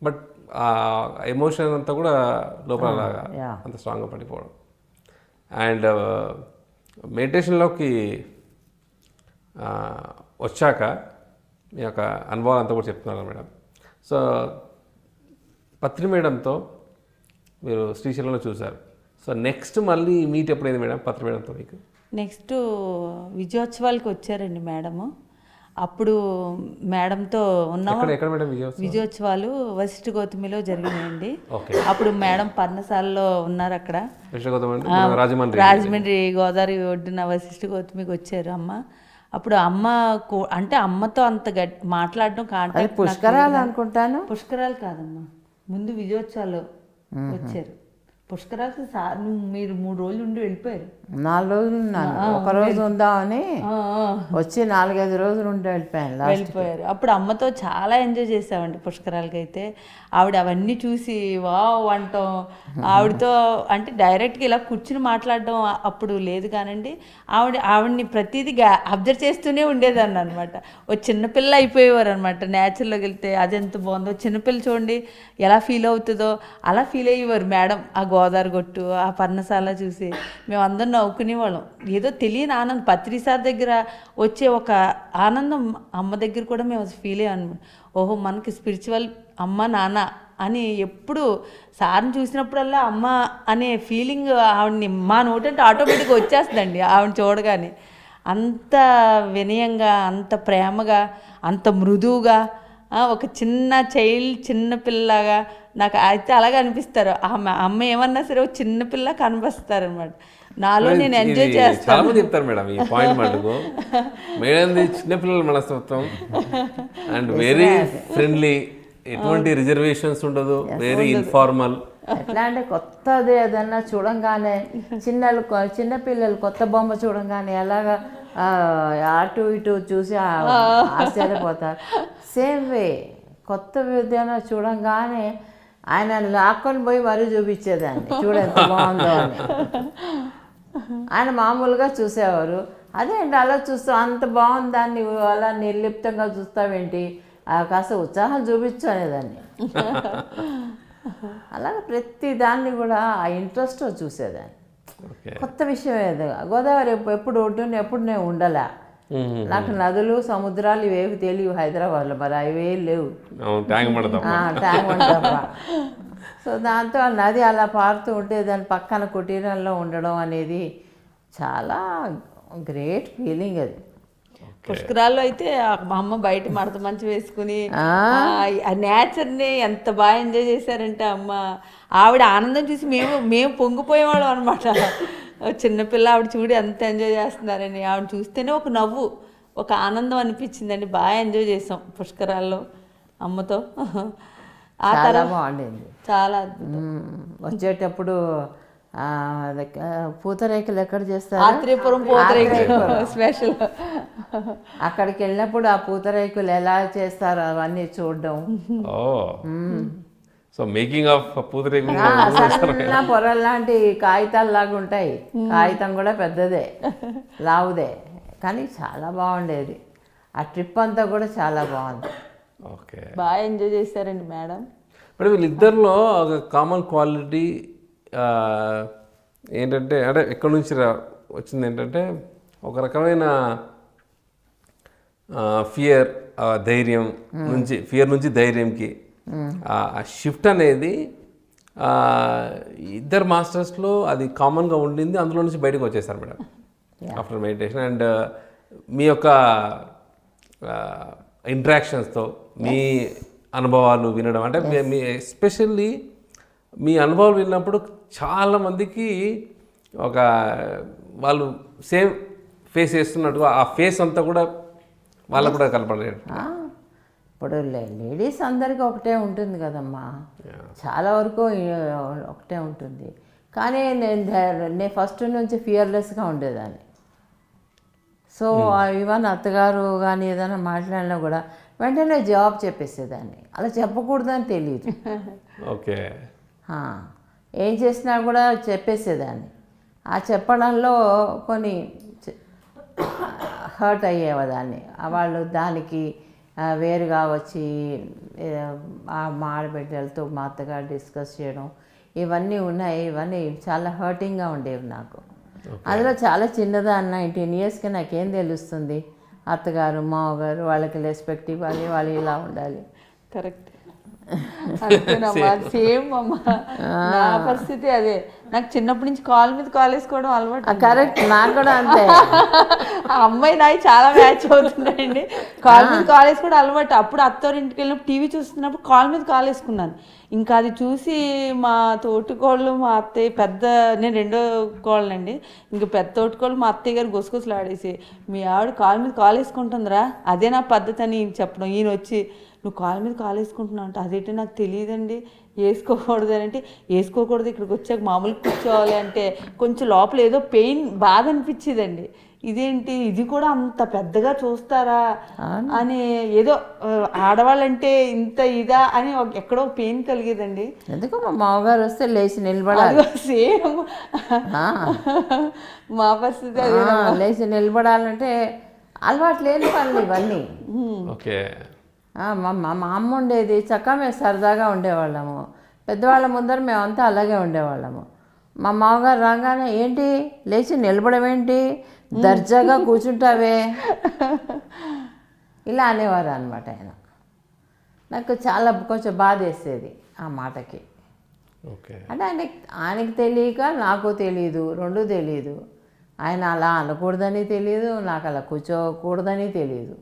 బట్ ఆ ఎమోషన్ అంతా కూడా లోపల అంత స్ట్రాంగ్గా పడిపోవడం. అండ్ మెడిటేషన్లోకి వచ్చాక మీ యొక్క అనుభవాలు అంతా కూడా చెప్తున్నారు మేడం. సో పత్రి మేడంతో మీరు శ్రీశైలంలో చూశారు. సో నెక్స్ట్ మళ్ళీ మీట్ ఎప్పుడైంది మేడం పత్రి మేడంతో మీకు? నెక్స్ట్ విజయోత్సవాలకు వచ్చారండి మేడము. అప్పుడు మేడంతో ఉన్నాము. ఎక్కడ మేడం విజయోత్సవాలు వశిష్ఠ గౌతమిలో జరిగినాయండి. అప్పుడు మేడం పర్ణశాలలో ఉన్నారు అక్కడ, రాజమండ్రి గోదావరి ఒడ్డున వశిష్ఠ గౌతమికి వచ్చారు అమ్మ. అప్పుడు అమ్మ అంటే అమ్మతో అంత మాట్లాడడం కాంటాక్ట్. పుష్కరాలు అనుకుంటాను. పుష్కరాలు కాదమ్మా, ముందు విజయోత్సవాలు వచ్చారు. పుష్కరాలకు మీరు 3 రోజులు ఉండి వెళ్ళిపోయారు. 4 రోజులు ఉన్నాను, ఒక రోజు ఉందామని వచ్చి 4-5 రోజులు ఉండి వెళ్ళిపోయారు. అప్పుడు అమ్మతో చాలా ఎంజాయ్ చేసామండి పుష్కరాలకి. అయితే ఆవిడ అవన్నీ చూసి వావ్ అంటాం. ఆవిడతో అంటే డైరెక్ట్గా ఇలా కూర్చుని మాట్లాడడం అప్పుడు లేదు కానండి. ఆవిడని ప్రతిదీ అబ్జర్వ్ చేస్తూనే ఉండేదాన్ని అనమాట. ఓ చిన్నపిల్ల అయిపోయేవారు అనమాట. నేచర్లోకి వెళ్తే అది ఎంత బాగుందో, చిన్నపిల్ల చూడండి ఎలా ఫీల్ అవుతుందో అలా ఫీల్ అయ్యేవారు మేడం. ఆ గోదావరి గొట్టు, ఆ పర్ణశాల చూసి మేమందరం నవ్వుకునేవాళ్ళం. ఏదో తెలియని ఆనందం, పత్రి సార్ దగ్గర వచ్చే ఒక ఆనందం అమ్మ దగ్గర కూడా మేము ఫీల్ అయ్యాము. ఓహో మనకి స్పిరిచువల్ అమ్మ నాన్న అని ఎప్పుడు సార్ని చూసినప్పుడల్లా అమ్మ అనే ఫీలింగ్ ఆవిడని మా నోటంటే ఆటోమేటిక్గా వచ్చేస్తుందండి. ఆవిడ చూడగానే అంత వినయంగా, అంత ప్రేమగా, అంత మృదువుగా, ఒక చిన్న పిల్లగా నాకు అయితే అలాగే అనిపిస్తారు. అమ్మ ఏమన్నా సరే ఒక చిన్నపిల్ల కనిపిస్తారు అనమాట. నాలో నేను ఎంజాయ్ చేస్తాను. చాలా మంది చెప్తారు మేడం ఈ పాయింట్ మటుకు. మేడం చిన్నపిల్లల మనస్తత్వం అండ్ వెరీ ఫ్రెండ్లీ, ఎటువంటి రిజర్వేషన్స్ ఉండదు, వెరీ ఇన్ఫార్మల్. ఎట్లా అంటే కొత్తది ఏదన్నా చూడంగానే చిన్నపిల్లలు కొత్త బొమ్మ చూడంగానే ఎలాగా అటు ఇటు చూసి ఆశ్చర్యపోతారు. సేమ్ వే కొత్త ఏదైనా చూడంగానే ఆయన లాక్కొని పోయి మరీ చూపించేదాన్ని, చూడంత బాగుందో అని. ఆయన మామూలుగా చూసేవారు. అదేంటి అలా చూస్తూ అంత బాగుంది దాన్ని అలా నిర్లిప్తంగా చూస్తావేంటి, కాస్త ఉత్సాహం చూపించు అనేదాన్ని. అలాగే ప్రతి దాన్ని కూడా ఆ ఇంట్రెస్ట్తో చూసేదాన్ని. కొత్త విషయం ఏదో. గోదావరి ఎప్పుడు ఒడ్డున ఎప్పుడు నేను ఉండలే. నాకు నదులు సముద్రాలు ఇవేవి తెలియవు హైదరాబాద్లో, మరి అవే లేవు. Tank bund. సో దాంతో ఆ నది అలా పారుతూ ఉంటే దాని పక్కన కుటీరంలో ఉండడం అనేది చాలా గ్రేట్ ఫీలింగ్. అది పుష్కరాల్లో అయితే మా అమ్మ బయట మడత మంచి వేసుకుని ఆ నేచర్ని ఎంత బాగా ఎంజాయ్ చేశారంటే అమ్మ, ఆవిడ ఆనందం చూసి మేము పొంగిపోయేవాళ్ళం అనమాట. చిన్నపిల్ల ఆవిడ చూడి ఎంత ఎంజాయ్ చేస్తున్నారని ఆవిడ చూస్తేనే ఒక నవ్వు, ఒక ఆనందం అనిపించిందండి. బాగా ఎంజాయ్ చేసాం పుష్కరాల్లో అమ్మతో. ఆ తర్వాత బాగుండింది, చాలా అద్భుతం. వచ్చేటప్పుడు పూతరేకులు ఎక్కడ చేస్తారు? ఆత్రేయపురం పూతరేకులు స్పెషల్. అక్కడికి వెళ్ళినప్పుడు ఆ పూతరేకులు ఎలా చేస్తారు అవన్నీ చూడడం. సో మేకింగ్ ఆఫ్ పూతరేకులు సన్న పొరలు లాంటి కాగితాలు లాగా ఉంటాయి. కాగితం కూడా పెద్దదే, లావుదే, కానీ చాలా బాగుండేది. ఆ ట్రిప్ అంతా కూడా చాలా బాగుంది. ఓకే, బాగా ఎంజాయ్ చేశారండి మేడం. మేడం వీళ్ళిద్దరిలో ఒక కామన్ క్వాలిటీ ఏంటంటే, అంటే ఎక్కడి నుంచి వచ్చింది ఏంటంటే, ఒక రకమైన ధైర్యం నుంచి ఫియర్ నుంచి ధైర్యంకి ఆ షిఫ్ట్ అనేది ఇద్దరు మాస్టర్స్లో అది కామన్గా ఉండింది. అందులో నుంచి బయటకు వచ్చేసారు మేడం. After meditation. అండ్ మీ యొక్క ఇంటరాక్షన్స్తో మీ అనుభవాలు వినడం అంటే మీ ఎస్పెషల్లీ మీ అనుభవాలు విన్నప్పుడు చాలామందికి ఒక వాళ్ళు సేమ్ ఫేస్ చేస్తున్నట్టుగా ఆ ఫేస్ అంతా కూడా వాళ్ళకు కూడా కనపడలేదు. ఇప్పుడు లేడీస్ అందరికీ ఒకటే ఉంటుంది కదమ్మా, చాలా వరకు ఒకటే ఉంటుంది. కానీ నేను ఫస్ట్ నుంచి ఫియర్లెస్గా ఉండేదాన్ని. సో ఈవెన్ అత్తగారు కానీ ఏదైనా మాట్లాడినా కూడా వెంటనే జవాబు చెప్పేసేదాన్ని. అలా చెప్పకూడదని తెలియదు. ఓకే, ఏం చేసినా కూడా చెప్పేసేదాన్ని. ఆ చెప్పడంలో కొన్ని హర్ట్ అయ్యేదాన్ని. వాళ్ళు దానికి వేరుగా వచ్చి మా ఆడబిడ్డలతో మా అత్తగారు డిస్కస్ చేయడం ఇవన్నీ ఉన్నాయి. ఇవన్నీ చాలా హర్టింగ్గా ఉండేవి నాకు. అందులో చాలా చిన్నదాన్ని, 19 yearsకి నాకేం తెలుస్తుంది? అత్తగారు మామగారు వాళ్ళకి రెస్పెక్ట్ ఇవ్వాలి, వాళ్ళు ఇలా ఉండాలి. కరెక్ట్, అంతేనమ్మా, సేమ్ అమ్మా. నా పరిస్థితి అదే. నాకు చిన్నప్పటి నుంచి కాల్ మీద కాల్ వేసుకోవడం అలవాటు. కరెక్ట్, నాకు కూడా అంతే. ఆ అమ్మాయి నాయి చాలా మ్యాచ్ అవుతున్నాయండి. కాల్ మీద కాల్ వేసుకోవడం అలవాటు. అప్పుడు అత్తవారింటికి వెళ్ళినప్పుడు టీవీ చూస్తున్నప్పుడు కాల్ మీద కాల్ వేసుకున్నాను. ఇంకా అది చూసి మా తోటికోళ్ళు మా అత్తయ్య నేను రెండో కోళ్ళండి, ఇంకా పెద్ద తోటికోళ్ళు మా అత్తయ్య గారు గుసగుసలు ఆడేసి, మీ ఆవిడ కాల్ మీద కాల్ వేసుకుంటుందిరా, అదే నా పద్ధతి అని చెప్పడం. ఈయన వచ్చి, నువ్వు కాల్ మీద కాల్ వేసుకుంటున్నావు అంటే, అదేంటి నాకు తెలియదండి, వేసుకోకూడదు అని అంటే, వేసుకోకూడదు ఇక్కడికి వచ్చాక మామూలుగా కూర్చోవాలి అంటే కొంచెం లోపల ఏదో పెయిన్ బాధ అనిపించేదండి. ఇదేంటి ఇది కూడా అంత పెద్దగా చూస్తారా అని, ఏదో ఆడవాళ్ళంటే ఇంత ఇదా అని ఎక్కడో పెయిన్ కలిగేదండి. ఎందుకు మా మామగారు వస్తే లేచి నిలబడాలి. సేమ్ మా పరిస్థితి అదే. లేచి నిలబడాలంటే అలవాటు లేని పనులు ఇవన్నీ. ఓకే, మా అమ్మ ఉండేది చక్కగా, మేము సరదాగా ఉండేవాళ్ళము. పెద్దవాళ్ళ ముందర మేమంతా అలాగే ఉండేవాళ్ళము. మా మామగారు రాగానే, ఏంటి లేచి నిలబడం ఏంటి, దర్జాగా కూర్చుంటావే, ఇలా అనేవారు అనమాట ఆయన. నాకు చాలా కొంచెం బాధ వేసేది ఆ మాటకి. అంటే ఆయనకి తెలియక నాకు తెలియదు, రెండూ తెలియదు. ఆయన అలా అనకూడదని తెలియదు, నాకు అలా కూర్చోకూడదని తెలియదు.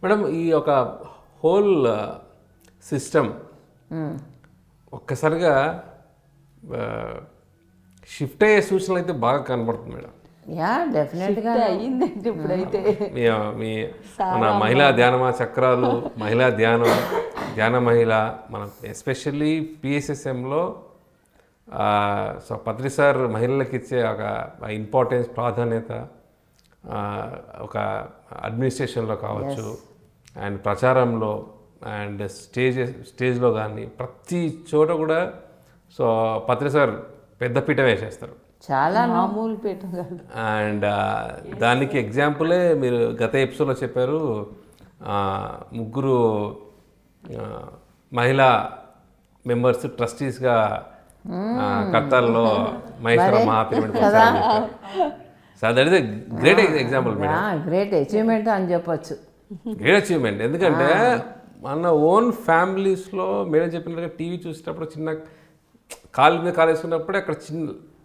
మేడం, ఈ ఒక హోల్ సిస్టమ్ ఒక్కసారిగా షిఫ్ట్ అయ్యే సూచనలు అయితే బాగా కనబడుతుంది మేడం. డెఫినెట్గా అయ్యిందండి ఇప్పుడైతే. మన మహిళా ధ్యానమా చక్రాలు, మహిళా ధ్యాన మహిళ, మనం ఎస్పెషల్లీ పిఎస్ఎస్ఎంలో సో పత్రి సార్ మహిళలకు ఇచ్చే ఒక ఇంపార్టెన్స్, ప్రాధాన్యత ఒక అడ్మినిస్ట్రేషన్లో కావచ్చు, అండ్ ప్రచారంలో, అండ్ స్టేజ్లో కానీ ప్రతి చోట కూడా సో పత్రి సార్ పెద్ద పీట వేసేస్తారు, చాలా మామూలు పీట కాదు. అండ్ దానికి ఎగ్జాంపులే మీరు గత ఎపిసోడ్లో చెప్పారు, ముగ్గురు మహిళా మెంబర్స్ ట్రస్టీస్గా కర్తాల్లో Maheshwara Maha pyramid. So that is a great example madam. Great achievement అని చెప్పొచ్చు. Great achievement. ఎందుకంటే మన ఓన్ ఫ్యామిలీస్లో మేడం చెప్పినట్టుగా టీవీ చూసేటప్పుడు చిన్న కాలు మీద కాలు వేసుకున్నప్పుడే అక్కడ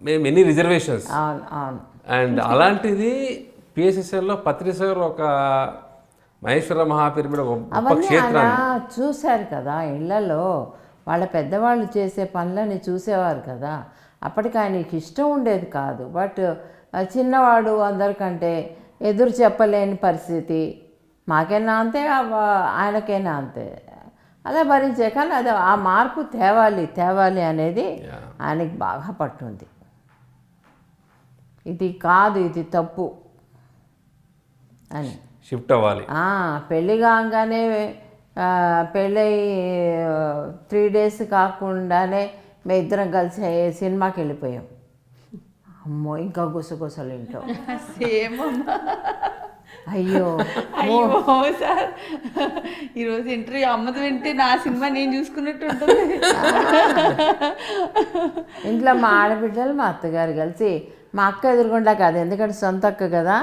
మేము ఎన్ని రిజర్వేషన్స్, అండ్ అలాంటిది పిఎస్ఎస్ఎల్లో పత్రి సార్ ఒక మహేశ్వర మహాపిరమిడ్ ఒక క్షేత్రాన్ని చూశారు కదా. ఇళ్లలో వాళ్ళ పెద్దవాళ్ళు చేసే పనులని చూసేవారు కదా. అప్పటికి ఆయనకి ఇష్టం ఉండేది కాదు, బట్ చిన్నవాడు అందరికంటే ఎదురు చెప్పలేని పరిస్థితి. మాకైనా అంతే, ఆయనకైనా అంతే. అలా భరించే, కానీ అది ఆ మార్పు తేవాలి అనేది ఆయనకి బాగా పట్టుంది. ఇది కాదు, ఇది తప్పు అని షిఫ్ట్ అవ్వాలి. పెళ్ళి కాగానే పెళ్ళై 3 days కాకుండానే మేము ఇద్దరం కలిసి సినిమాకి వెళ్ళిపోయాం. అమ్మో, ఇంకా గుసగుసలు ఇంట్లో. అయ్యో సార్, ఈరోజు ఇంటర్వ్యూ అమ్మది వింటే నా సినిమా నేను చూసుకున్నట్టు ఉంటుంది. ఇంట్లో మా ఆడబిడ్డలు మా అత్తగారు కలిసి, మా అక్క ఎదురుకుండా కాదు, ఎందుకంటే సొంత అక్క కదా,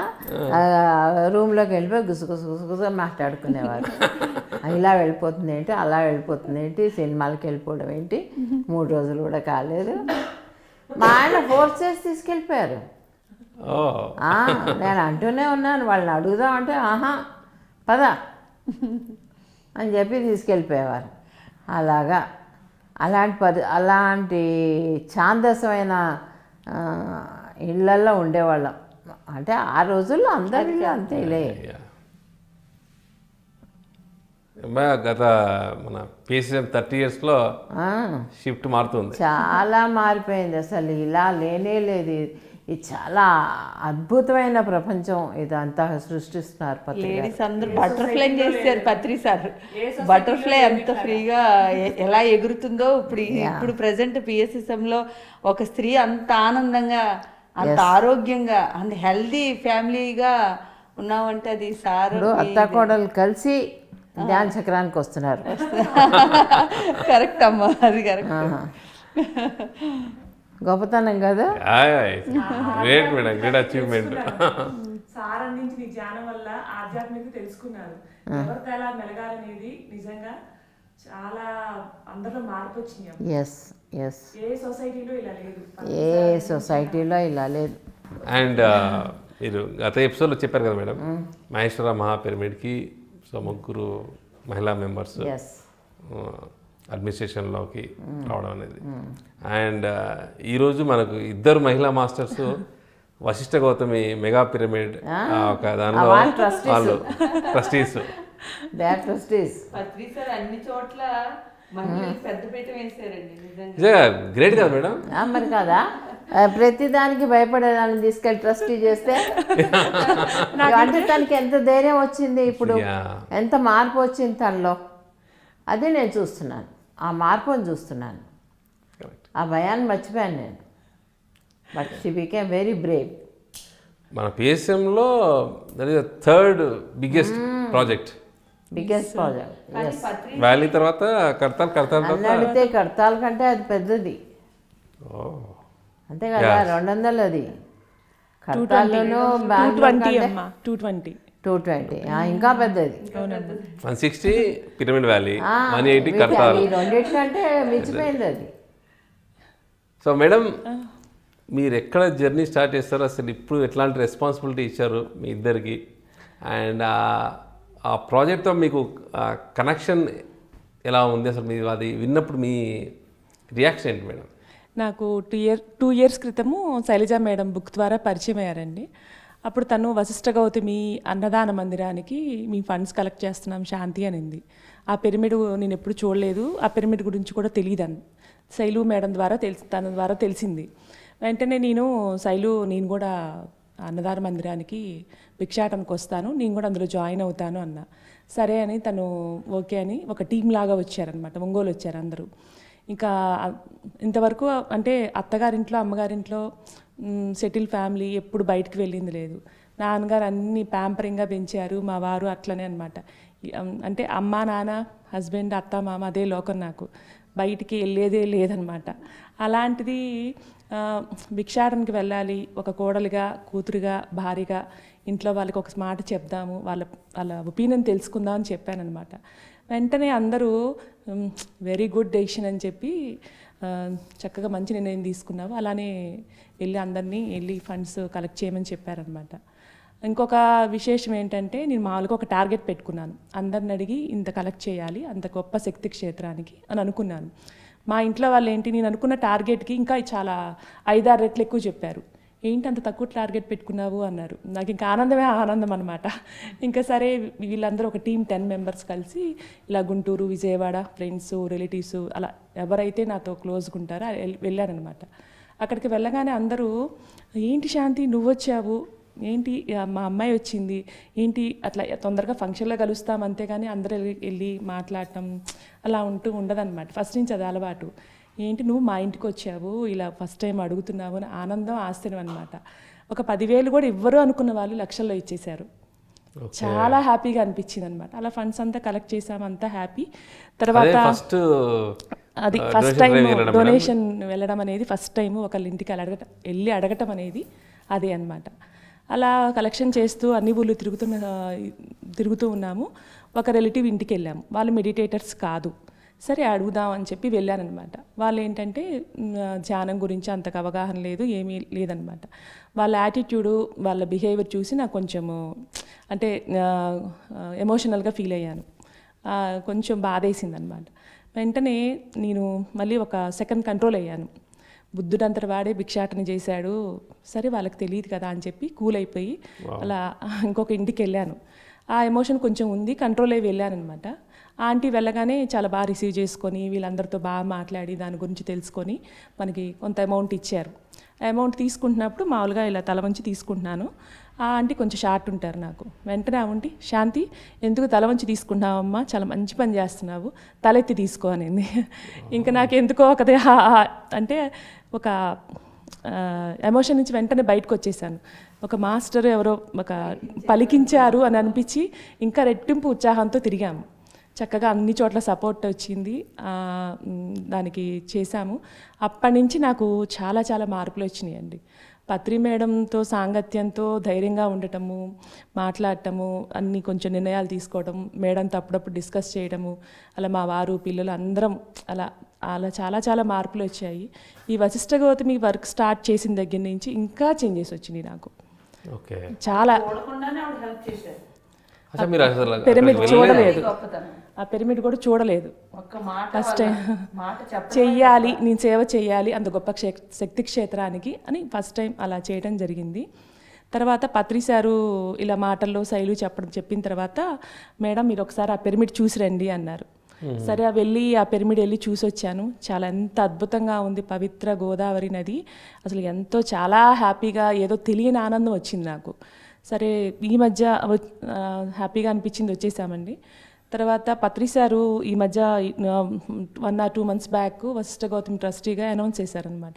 రూమ్లోకి వెళ్ళిపోయి గుసగుస మాట్లాడుకునేవారు. ఇలా వెళ్ళిపోతుంది ఏంటి, అలా వెళ్ళిపోతుంది ఏంటి, సినిమాలకి వెళ్ళిపోవడం ఏంటి, 3 రోజులు కూడా కాలేదు. మా ఆయన ఫోర్స్ చేసి తీసుకెళ్ళిపోయారు. ఓ నేను అంటూనే ఉన్నాను, వాళ్ళని అడుగుదామంటే ఆహా పద అని చెప్పి తీసుకెళ్ళిపోయేవారు. అలాగా అలాంటి ఛాందసమైన ఇళ్ళల్లో ఉండేవాళ్ళం. అంటే ఆ రోజుల్లో అందరిలో అంతేలే. గత మన PSM 30 yearsలో షిఫ్ట్ మారుతుంది, చాలా మారిపోయింది. అసలు ఇలా లేనే లేదు. ఇది చాలా అద్భుతమైన ప్రపంచం ఇదంతా సృష్టిస్తున్నారు. లేడీస్ అందరూ బటర్ఫ్లై చేస్తారు పత్రి సార్. బటర్ఫ్లై అంత ఫ్రీగా ఎలా ఎగురుతుందో ఇప్పుడు ప్రజెంట్ PSSMలో ఒక స్త్రీ అంత ఆనందంగా, అంత ఆరోగ్యంగా, అంత హెల్దీ ఫ్యామిలీగా ఉన్నామంటే అది సార్. అత్తాకోడలు కలిసి ధ్యాన చక్రానికి వస్తున్నారు. కరెక్ట్ అమ్మా, అది కరెక్ట్. గొప్పతనం కదా. Great madam, great achievement. Sir అందించిన ఈ ధ్యానం వల్ల ఆధ్యాత్మిక తెలుసుకున్నారు. ఎవరితో ఎలా మెలగాలనేది నిజంగా చాలా అందరిలో మార్పు వచ్చింది. ఏ సొసైటీలో ఇలా లేదు, ఏ సొసైటీలో ఇలా లేదు. అండ్ మీరు గత ఎపిసోడ్లో చెప్పారు కదా మేడం, మహేశ్వర మహా పిరమిడ్కి సో ముగ్గురు మహిళా మెంబర్స్ అడ్మినిస్ట్రేషన్లోకి రావడం అనేది. అండ్ ఈరోజు మనకు ఇద్దరు మహిళా masters Vashishtha Gautami mega pyramid ఒక దానిలో వాళ్ళు ట్రస్టీస్. అన్ని చోట్ల పెద్దపీట వేసారండి. గ్రేట్ కదా మేడం. మరి కదా, ప్రతిదానికి భయపడేదాన్ని తీసుకెళ్ళి ట్రస్టీ చేస్తే అంటే తనకి ఎంత ధైర్యం వచ్చింది, ఇప్పుడు ఎంత మార్పు వచ్చింది తనలో. అదే నేను చూస్తున్నాను, ఆ మార్పుని చూస్తున్నాను. ఆ భయాన్ని మర్చిపోయాను నేను. But she became very brave. మన PSMలో that is third biggest project. Valley తర్వాత కర్తాల్ అడిగితే కర్తాల్ కంటే అది పెద్దది. అంతే కదా, 200 అది. కర్తాల్లోనూ 220 ఇంకా పెద్దది. 160 పిరమిడ్ వ్యాలీ, 180 కర్తాల్. రెండింటికంటే మించిపోయింది అది. సో మేడం, మీరు ఎక్కడ జర్నీ స్టార్ట్ చేస్తారో, అసలు ఇప్పుడు ఎట్లాంటి రెస్పాన్సిబిలిటీ ఇచ్చారు మీ ఇద్దరికి, అండ్ ఆ ప్రాజెక్ట్తో మీకు కనెక్షన్ ఎలా ఉంది అసలు? మీరు అది విన్నప్పుడు మీ రియాక్షన్ ఏంటి మేడం? నాకు 2 years క్రితము శైలజ మేడం బుక్ ద్వారా పరిచయం అయ్యారండి. అప్పుడు తను వశిష్ఠ గౌతమి అన్నదాన మందిరానికి మీ ఫండ్స్ కలెక్ట్ చేస్తున్నాం శాంతి అనింది. ఆ పిరమిడ్ నేను ఎప్పుడు చూడలేదు, ఆ పిరమిడ్ గురించి కూడా తెలియదని శైలు మేడం ద్వారా తన ద్వారా తెలిసింది. వెంటనే నేను కూడా అన్నదాన మందిరానికి భిక్షాటనకు వస్తాను, నేను కూడా అందులో జాయిన్ అవుతాను అన్న. సరే అని తను ఓకే అని ఒక టీం లాగా వచ్చారనమాట. ఒంగోలు వచ్చారు అందరూ. ఇంకా ఇంతవరకు అంటే అత్తగారింట్లో అమ్మగారింట్లో సెటిల్ ఫ్యామిలీ, ఎప్పుడు బయటికి వెళ్ళింది లేదు. నాన్నగారు అన్ని ప్యాంపరింగ్గా పెంచారు, మా వారు అట్లనే అనమాట. అంటే అమ్మ నాన్న హస్బెండ్ అత్త మామ అదే లోకం, నాకు బయటికి వెళ్ళేదే లేదనమాట. అలాంటిది భిక్షాటనకి వెళ్ళాలి, ఒక కోడలిగా, కూతురుగా, భార్యగా ఇంట్లో వాళ్ళకి ఒక మాట చెప్దాము, వాళ్ళ ఒపీనియన్ తెలుసుకుందాం అని చెప్పానమాట. వెంటనే అందరూ వెరీ గుడ్ డెసిషన్ అని చెప్పి చక్కగా మంచి నిర్ణయం తీసుకున్నావు, అలానే అందరినీ ఫండ్స్ కలెక్ట్ చేయమని చెప్పారనమాట. ఇంకొక విశేషం ఏంటంటే, నేను మామూలుగా ఒక టార్గెట్ పెట్టుకున్నాను, అందరిని అడిగి ఇంత కలెక్ట్ చేయాలి అంత గొప్ప శక్తి క్షేత్రానికి అని అనుకున్నాను. మా ఇంట్లో వాళ్ళు నేను అనుకున్న టార్గెట్కి ఇంకా చాలా 5-6 రెట్లు ఎక్కువ చెప్పారు. ఏంటి అంత తక్కువ టార్గెట్ పెట్టుకున్నావు అన్నారు. నాకు ఇంకా ఆనందం అనమాట. ఇంకా సరే వీళ్ళందరూ ఒక టీం 10 members కలిసి ఇలా గుంటూరు, విజయవాడ, ఫ్రెండ్స్, రిలేటివ్స్ అలా ఎవరైతే నాతో క్లోజ్గా ఉంటారో వెళ్ళానమాట. అక్కడికి వెళ్ళగానే అందరూ ఏంటి శాంతి నువ్వు వచ్చావు, ఏంటి మా అమ్మాయి వచ్చింది, ఏంటి అట్లా తొందరగా ఫంక్షన్లో కలుస్తాం అంతేగాని అందరూ వెళ్ళి మాట్లాడటం అలా ఉండదన్నమాట. ఫస్ట్ నుంచి అది అలవాటు. ఏంటి నువ్వు మా ఇంటికి వచ్చావు, ఇలా ఫస్ట్ టైం అడుగుతున్నావు అని ఆనందం, ఆశ్చర్యం అనమాట. ఒక 10,000 కూడా ఇవ్వరు అనుకున్న వాళ్ళు లక్షల్లో ఇచ్చేశారు. చాలా హ్యాపీగా అనిపించింది అనమాట. అలా ఫండ్స్ అంతా కలెక్ట్ చేసాము, అంతా హ్యాపీ. తర్వాత అది ఫస్ట్ టైం డొనేషన్ వెళ్ళడం అనేది, ఫస్ట్ టైం ఒకళ్ళ ఇంటికి వెళ్ళి అడగటం అనేది అదే అనమాట. అలా కలెక్షన్ చేస్తూ అన్ని ఊళ్ళు తిరుగుతూ ఉన్నాము. ఒక రిలేటివ్ ఇంటికి వెళ్ళాము. వాళ్ళు మెడిటేటర్స్ కాదు, సరే అడుగుదాం అని చెప్పి వెళ్ళానమాట. వాళ్ళు ఏంటంటే ధ్యానం గురించి అంతకు అవగాహన లేదు, ఏమీ లేదనమాట. వాళ్ళ యాటిట్యూడు, వాళ్ళ బిహేవియర్ చూసి నాకు కొంచెము అంటే ఎమోషనల్గా ఫీల్ అయ్యాను, కొంచెం బాధేసింది అనమాట. వెంటనే నేను మళ్ళీ ఒక సెకండ్ కంట్రోల్ అయ్యాను. బుద్ధుడంతటి వాడే భిక్షాటన చేశాడు, సరే వాళ్ళకి తెలియదు కదా అని చెప్పి కూల్ అయిపోయి అలా ఇంకొక ఇంటికి వెళ్ళాను. ఆ ఎమోషన్ కొంచెం ఉంది, కంట్రోల్ అయ్యి వెళ్ళాను అనమాట. ఆంటీ వెళ్ళగానే చాలా బాగా రిసీవ్ చేసుకొని వీళ్ళందరితో బాగా మాట్లాడి దాని గురించి తెలుసుకొని మనకి కొంత అమౌంట్ ఇచ్చారు. ఆ అమౌంట్ తీసుకుంటున్నప్పుడు మామూలుగా ఇలా తల వంచి తీసుకుంటున్నాను. ఆ ఆంటీ కొంచెం షార్ట్ ఉంటారు నాకు. వెంటనే ఆంటీ, శాంతి ఎందుకు తల వంచి తీసుకుంటున్నావమ్మా, చాలా మంచి పని చేస్తున్నావు, తలెత్తి తీసుకో అనింది. ఇంకా నాకు ఎందుకో అంటే ఒక ఎమోషన్ నుంచి వెంటనే బయటకు వచ్చేసాను. ఒక మాస్టర్ ఎవరో ఒక పలికించారు అని అనిపించి ఇంకా రెట్టింపు ఉత్సాహంతో తిరిగాము. చక్కగా అన్ని చోట్ల సపోర్ట్ వచ్చింది, దానికి చేశాము. అప్పటి నుంచి నాకు చాలా చాలా మార్పులు వచ్చినాయండి. పత్రి మేడంతో సాంగత్యంతో ధైర్యంగా ఉండటము, మాట్లాడటము, అన్నీ కొంచెం నిర్ణయాలు తీసుకోవడం, మేడంతో అప్పుడప్పుడు డిస్కస్ చేయడము, అలా మా వారు పిల్లలు అందరం అలా అలా చాలా చాలా మార్పులు వచ్చాయి. ఈ వశిష్ఠ గౌతమి వర్క్ స్టార్ట్ చేసిన దగ్గర నుంచి ఇంకా చేంజెస్ వచ్చినాయి నాకు. చాలా పిరమిడ్ చూడలేదు, ఆ పిరమిడ్ కూడా చూడలేదు. ఫస్ట్ టైం చెయ్యాలి, నేను సేవ చేయాలి అంత గొప్ప శక్తి క్షేత్రానికి అని ఫస్ట్ టైం అలా చేయడం జరిగింది. తర్వాత పత్రి సారు ఇలా మాటల్లో శైలు చెప్పిన తర్వాత, మేడం మీరు ఒకసారి ఆ పిరమిడ్ చూసి రండి అన్నారు. సరే ఆ పిరమిడ్ వెళ్ళి చూసి వచ్చాను. చాలా ఎంత అద్భుతంగా ఉంది, పవిత్ర గోదావరి నది, అసలు ఎంతో చాలా హ్యాపీగా ఏదో తెలియని ఆనందం వచ్చింది నాకు. సరే ఈ మధ్య హ్యాపీగా అనిపించింది, వచ్చేసామండి. తర్వాత పత్రి సారు ఈ మధ్య 1 or 2 months back Vasishtha Gautami ట్రస్టీగా అనౌన్స్ చేశారనమాట.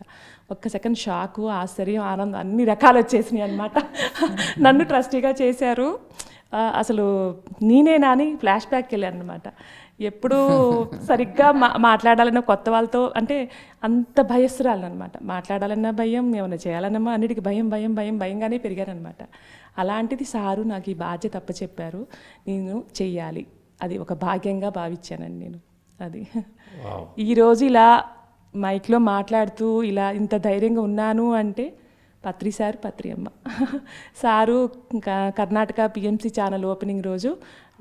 ఒక్క సెకండ్ షాకు, ఆశ్చర్యం, ఆనందం అన్ని రకాలు వచ్చేసినాయి అనమాట. నన్ను ట్రస్టీగా చేశారు. అసలు నేనేనా అని ఫ్లాష్ బ్యాక్కి వెళ్ళాను అనమాట. ఎప్పుడూ సరిగ్గా మాట్లాడాలన్న కొత్త వాళ్ళతో అంటే అంత భయస్తురాలనమాట. మాట్లాడాలన్నా భయం, ఏమైనా చేయాలన్నా అన్నిటికీ భయంగానే పెరిగానమాట. అలాంటిది సారు నాకు ఈ బాధ్యత అప్పచెప్పారు, నేను చెయ్యాలి, అది ఒక భాగ్యంగా భావించానండి నేను. అది ఈరోజు ఇలా మైక్లో మాట్లాడుతూ ఇలా ఇంత ధైర్యంగా ఉన్నాను అంటే పత్రి సార్, పత్రి అమ్మ. Sir Karnataka PMC channel opening రోజు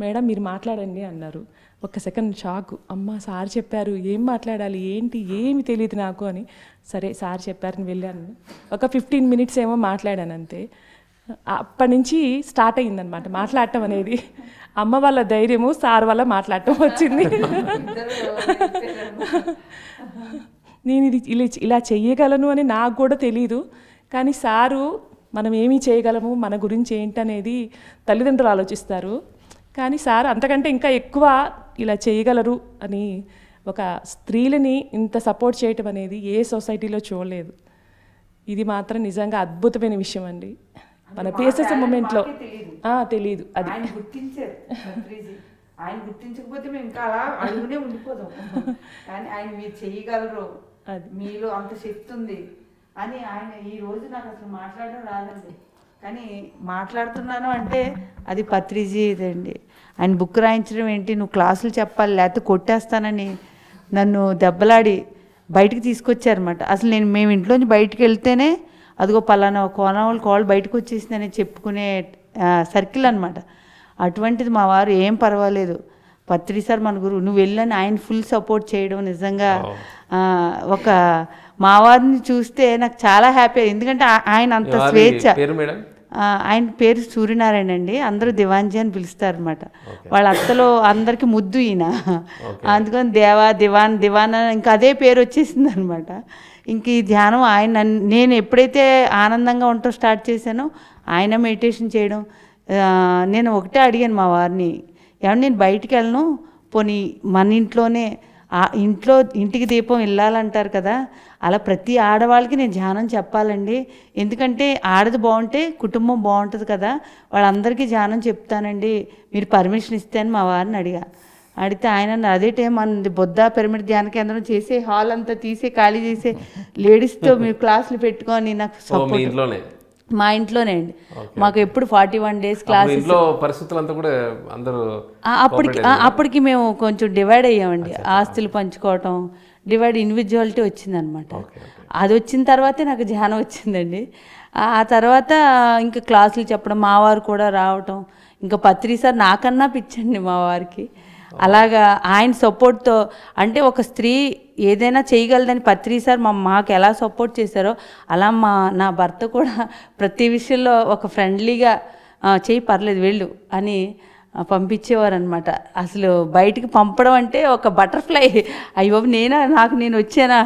మేడం మీరు మాట్లాడండి అన్నారు. ఒక్క సెకండ్ షాకు, అమ్మ సార్ చెప్పారు, ఏం మాట్లాడాలి ఏంటి ఏమి తెలియదు నాకు అని. సరే సార్ చెప్పారని వెళ్ళాను. ఒక 15 minutes ఏమో మాట్లాడాను అంతే. అప్పటి నుంచి స్టార్ట్ అయ్యిందనమాట మాట్లాడటం అనేది. అమ్మ వాళ్ళ ధైర్యము, సార్ వల్ల మాట్లాడటం వచ్చింది. నేను ఇది ఇలా చెయ్యగలను అని నాకు కూడా తెలీదు, కానీ సారు మనం ఏమీ చేయగలము, మన గురించి ఏంటనేది తల్లిదండ్రులు ఆలోచిస్తారు, కానీ సార్ అంతకంటే ఇంకా ఎక్కువ ఇలా చేయగలరు అని ఒక స్త్రీలని ఇంత సపోర్ట్ చేయటం అనేది ఏ సొసైటీలో చూడలేదు. ఇది మాత్రం నిజంగా అద్భుతమైన విషయం అండి. మన పిఎస్ఎస్ మూమెంట్లో తెలియదు, అది ఆయన గుర్తించారు. ఆయన గుర్తించకపోతే మేము ఇంకా అలా అడుగునే ఉండిపోదాం. కానీ ఆయన మీరు చేయగలరు, మీలో అంత శక్తి ఉంది అని ఆయన ఈ రోజు నాకు అసలు మాట్లాడడం రాదండి, కానీ మాట్లాడుతున్నాను అంటే అది పత్రిజీ ఇదండి. ఆయన బుక్ రాయించడం ఏంటి, నువ్వు క్లాసులు చెప్పాలి లేకపోతే కొట్టేస్తానని నన్ను దెబ్బలాడి బయటికి తీసుకొచ్చారన్నమాట. అసలు మేము ఇంట్లోంచి బయటికి వెళ్తేనే అదిగో పలానా కోనవాళ్ళు కాల్ బయటకు వచ్చేసిందని చెప్పుకునే సర్కిల్ అనమాట. అటువంటిది మా వారు ఏం పర్వాలేదు, పత్రి సార్ మన గురువు, నువ్వు వెళ్ళని ఆయన ఫుల్ సపోర్ట్ చేయడం నిజంగా ఒక మా వారిని చూస్తే నాకు చాలా హ్యాపీ. ఎందుకంటే ఆయన అంత స్వేచ్ఛ. ఆయన పేరు సూర్యనారాయణ అండి, అందరూ దివాన్జీ అని పిలుస్తారు అనమాట. వాళ్ళ అత్తలో అందరికీ ముద్దు ఈయన, అందుకని దివాన్ ఇంకా అదే పేరు వచ్చేసింది అనమాట. ఇంక ఈ ధ్యానం ఆయన నేను ఎప్పుడైతే ఆనందంగా ఉండటం స్టార్ట్ చేశానో ఆయన మెడిటేషన్ చేయడం. నేను ఒకటే అడిగాను మా వారిని, ఏమన్నా నేను బయటికి వెళ్ళను, పోనీ మన ఇంట్లోనే ఇంటికి దీపం వెళ్ళాలంటారు కదా, అలా ప్రతి ఆడవాళ్ళకి నేను ధ్యానం చెప్పాలండి, ఎందుకంటే ఆడది బాగుంటే కుటుంబం బాగుంటుంది కదా, వాళ్ళందరికీ ధ్యానం చెప్తానండి, మీరు పర్మిషన్ ఇస్తే అని మా వారిని అడిగితే ఆయన అదే టైం మన బొద్దా పిరమిడ్ ధ్యాన కేంద్రం చేసే హాల్ అంతా తీసే ఖాళీ చేసే లేడీస్తో మీరు క్లాసులు పెట్టుకొని నాకు మా ఇంట్లోనే అండి. మాకు ఎప్పుడు 41 days క్లాస్. ఇంట్లో పరిస్థితులంతా కూడా అందరూ అప్పటికి మేము కొంచెం డివైడ్ అయ్యామండి. ఆస్తులు పంచుకోవటం, డివైడ్ ఇండివిజువాలిటీ వచ్చిందనమాట. అది వచ్చిన తర్వాతే నాకు ధ్యానం వచ్చిందండి. ఆ తర్వాత ఇంకా క్లాసులు చెప్పడం, మా వారు కూడా రావటం, ఇంకా పత్రి సార్ నాకన్నా పిచ్చండి మా వారికి. అలాగా ఆయన సపోర్ట్తో, అంటే ఒక స్త్రీ ఏదైనా చేయగలదని పత్రి సార్ మాకు ఎలా సపోర్ట్ చేశారో అలా నా భర్త కూడా ప్రతి విషయంలో ఒక ఫ్రెండ్లీగా చేయి పర్లేదు వెళ్ళు అని పంపించేవారు అనమాట. అసలు బయటికి పంపడం అంటే ఒక బటర్ఫ్లై, అయ్యో నేను వచ్చానా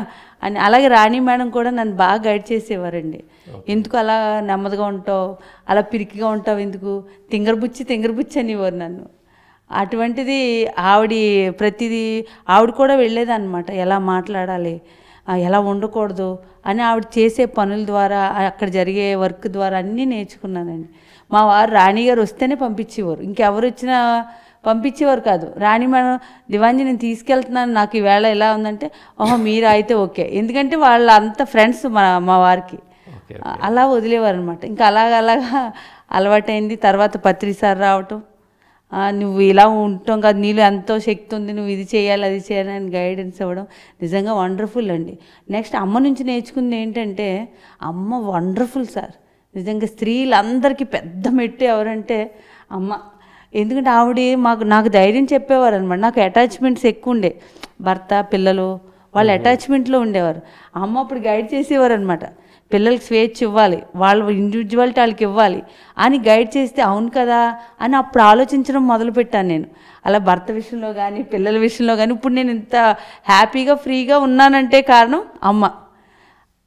అని. అలాగే రాణి మేడం కూడా నన్ను బాగా గైడ్ చేసేవారండి. ఎందుకు అలా నెమ్మదిగా ఉంటావు, అలా పిరికిగా ఉంటావు, ఎందుకు తింగరబుచ్చి అనేవారు నన్ను. అటువంటిది ప్రతిదీ ఆవిడ కూడా వెళ్ళేదన్నమాట. ఎలా మాట్లాడాలి, ఎలా ఉండకూడదు అని ఆవిడ చేసే పనుల ద్వారా, అక్కడ జరిగే వర్క్ ద్వారా అన్నీ నేర్చుకున్నానండి. మా వారు రాణి గారు వస్తేనే పంపించేవారు, ఇంకెవరు వచ్చినా పంపించేవారు కాదు. రాణి మేడం దివాంజీ నేను తీసుకెళ్తున్నాను, నాకు ఈవేళ ఎలా ఉందంటే, ఓహో మీరు అయితే ఓకే, ఎందుకంటే వాళ్ళ అంత ఫ్రెండ్స్ మా వారికి. అలా వదిలేవారు అనమాట. ఇంకా అలాగా అలవాటైంది. తర్వాత పత్రి సార్ రావటం, నువ్వు ఇలా ఉంటాం కదా, నీలో ఎంతో శక్తి ఉంది, నువ్వు ఇది చేయాలి అది చేయాలి అని గైడెన్స్ ఇవ్వడం నిజంగా వండర్ఫుల్ అండి. నెక్స్ట్ అమ్మ నుంచి నేర్చుకుంది ఏంటంటే, అమ్మ వండర్ఫుల్ సార్. నిజంగా స్త్రీలందరికీ పెద్ద మెట్టు ఎవరంటే అమ్మ. ఎందుకంటే ఆవిడ నాకు ధైర్యం చెప్పేవారు అనమాట. నాకు అటాచ్మెంట్స్ ఎక్కువ ఉండే, భర్త పిల్లలు వాళ్ళ అటాచ్మెంట్లో ఉండేవారు. అమ్మ అప్పుడు గైడ్ చేసేవారు అనమాట. పిల్లలకి స్వేచ్ఛ ఇవ్వాలి, వాళ్ళ ఇండివిజువాలిటీ వాళ్ళకి ఇవ్వాలి అని గైడ్ చేస్తే అవును కదా అని అప్పుడు ఆలోచించడం మొదలుపెట్టాను నేను. అలా భర్త విషయంలో కానీ పిల్లల విషయంలో కానీ ఇప్పుడు నేను ఇంత హ్యాపీగా ఫ్రీగా ఉన్నానంటే కారణం అమ్మ.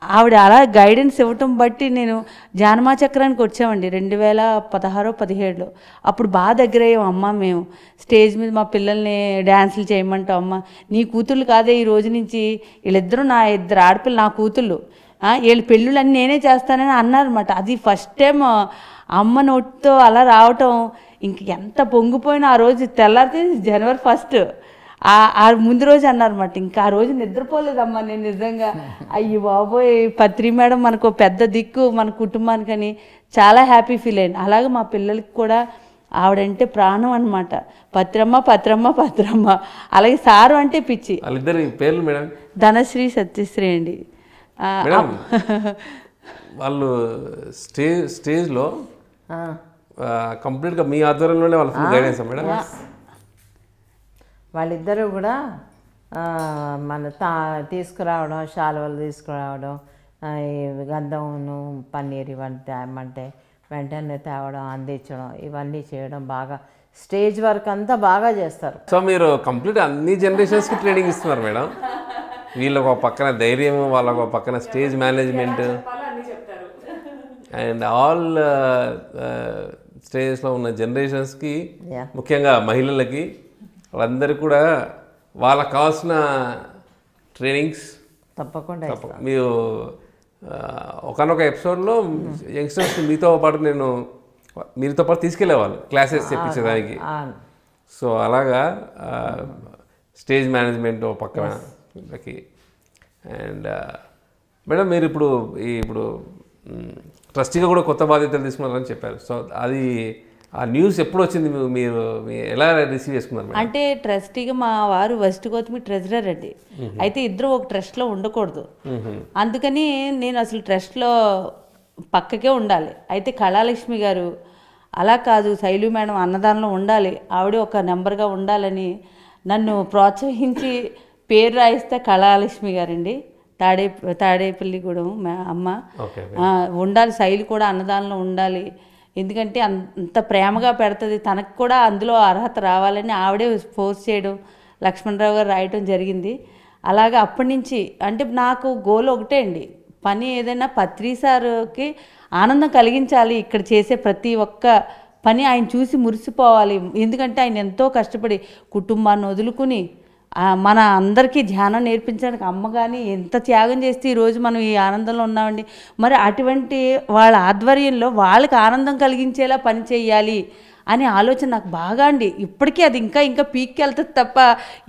ఆవిడ అలా గైడెన్స్ ఇవ్వటం బట్టి నేను జానమా చక్రానికి వచ్చామండి 2016-17లో. అప్పుడు బాగా దగ్గరయ్యాం అమ్మ. మేము స్టేజ్ మీద మా పిల్లల్ని డ్యాన్సులు చేయమంటాం. అమ్మ నీ కూతుళ్ళు కాదే ఈ రోజు నుంచి, వీళ్ళిద్దరూ నా ఇద్దరు ఆడపిల్లలు నా కూతుళ్ళు, వీళ్ళ పెళ్ళిళ్ళన్నీ నేనే చేస్తానని అన్నారన్నమాట. అది ఫస్ట్ టైం అమ్మ నోటితో అలా రావటం. ఇంక ఎంత పొంగిపోయినా ఆ రోజు తెల్లారితే January 1 ఆ ముందు రోజు అన్నారన్నమాట. ఇంకా ఆ రోజు నిద్రపోలేదమ్మా నేను నిజంగా. అయ్యి బాబోయ్, పత్రి మేడం మనకు పెద్ద దిక్కు మన కుటుంబానికని చాలా హ్యాపీ ఫీల్ అయ్యాను. అలాగే మా పిల్లలకి కూడా ఆవిడంటే ప్రాణం అనమాట. పత్రమ్మ. అలాగే సారు అంటే పిచ్చి. వాళ్ళిద్దరి పేర్లు మేడం? ధనశ్రీ, సత్యశ్రీ అండి. వాళ్ళు స్టేజ్లో కంప్లీట్గా మీ ఆధ్వర్యంలోనే వాళ్ళ ఫుల్ గైడెన్స్ మేడం? వాళ్ళిద్దరూ కూడా మన తీసుకురావడం, శాలువలు తీసుకురావడం, గంధమును పన్నీర్ ఇవన్నీ తేమంటే వెంటనే తేవడం, అందించడం, ఇవన్నీ చేయడం బాగా స్టేజ్ వర్క్ అంతా బాగా చేస్తారు. సో మీరు కంప్లీట్ అన్ని జనరేషన్స్కి ట్రైనింగ్ ఇస్తున్నారు మేడం. వీళ్ళకు ఒక పక్కన ధైర్యం, వాళ్ళకు ఒక పక్కన స్టేజ్ మేనేజ్మెంట్ అండ్ ఆల్ స్టేజెస్లో ఉన్న జనరేషన్స్కి, ముఖ్యంగా మహిళలకి, వాళ్ళందరికీ కూడా వాళ్ళకు కావాల్సిన ట్రైనింగ్స్ తప్పకుండా. మీరు ఒకనొక ఎపిసోడ్లో యంగ్స్టర్స్ మీతో పాటు తీసుకెళ్ళేవాళ్ళు క్లాసెస్ చెప్పించేదానికి. సో అలాగా స్టేజ్ మేనేజ్మెంట్ ఒక పక్కన వీళ్ళకి. అండ్ మేడం మీరు ఇప్పుడు ట్రస్టీగా కూడా కొత్త బాధ్యతలు తీసుకున్నారని చెప్పారు. సో అది ఆ న్యూస్ ఎప్పుడు వచ్చింది, మీరు ఎలా రిసీవ్ చేసుకున్నారు? అంటే ట్రస్టీగా మా వారు వెస్ట్ గోత్మి ట్రెజరర్ అండి. అయితే ఇద్దరు ఒక ట్రస్ట్లో ఉండకూడదు, అందుకని నేను అసలు ట్రస్ట్లో పక్కకే ఉండాలి. అయితే కళాలక్ష్మి గారు అలా కాదు, శైలు మేడం అన్నదానంలో ఉండాలి, ఆవిడ ఒక నెంబర్గా ఉండాలని నన్ను ప్రోత్సహించి పేరు రాయిస్తే కళాలక్ష్మి గారండి, తాడేపల్లిగూడెం అమ్మ. ఉండాలి, శైలి కూడా అన్నదానంలో ఉండాలి, ఎందుకంటే అంత ప్రేమగా పెడుతుంది, తనకు కూడా అందులో అర్హత రావాలని ఆవిడే ఫోర్స్ చేయడం, లక్ష్మణరావు గారు రాయటం జరిగింది. అలాగే అప్పటి నుంచి అంటే నాకు గోల్ ఒకటే అండి, పని ఏదైనా పత్రి సార్కి ఆనందం కలిగించాలి. ఇక్కడ చేసే ప్రతి ఒక్క పని ఆయన చూసి మురిసిపోవాలి. ఎందుకంటే ఆయన ఎంతో కష్టపడి కుటుంబాన్ని వదులుకుని మన అందరికీ ధ్యానం నేర్పించడానికి అమ్మ కానీ ఎంత త్యాగం చేస్తే ఈరోజు మనం ఈ ఆనందంలో ఉన్నామండి. మరి అటువంటి వాళ్ళ ఆధ్వర్యంలో వాళ్ళకి ఆనందం కలిగించేలా పని చేయాలి అనే ఆలోచన నాకు బాగా అండి. ఇప్పటికీ అది ఇంకా ఇంకా పీక్కి వెళ్తుంది తప్ప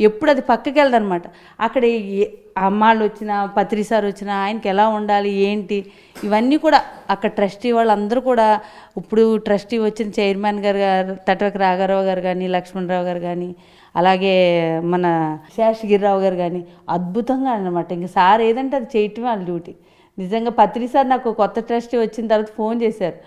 ఎప్పుడు అది పక్కకి వెళ్దనమాట. అక్కడ అమ్మాళ్ళు వచ్చినా, పత్రి సార్ వచ్చినా ఆయనకి ఎలా ఉండాలి ఏంటి ఇవన్నీ కూడా అక్కడ ట్రస్టీ వాళ్ళందరూ కూడా, ఇప్పుడు ట్రస్టీ వచ్చిన చైర్మన్ గారు తటవక రాఘారావు గారు కానీ, లక్ష్మణరావు గారు కానీ, అలాగే మన శేషగిరిరావు గారు కానీ అద్భుతంగా అనమాట. ఇంక సార్ ఏదంటే అది చేయటమే వాళ్ళ డ్యూటీ. నిజంగా పత్రి సార్ నాకు కొత్త ట్రస్టీ వచ్చిన తర్వాత ఫోన్ చేశారు,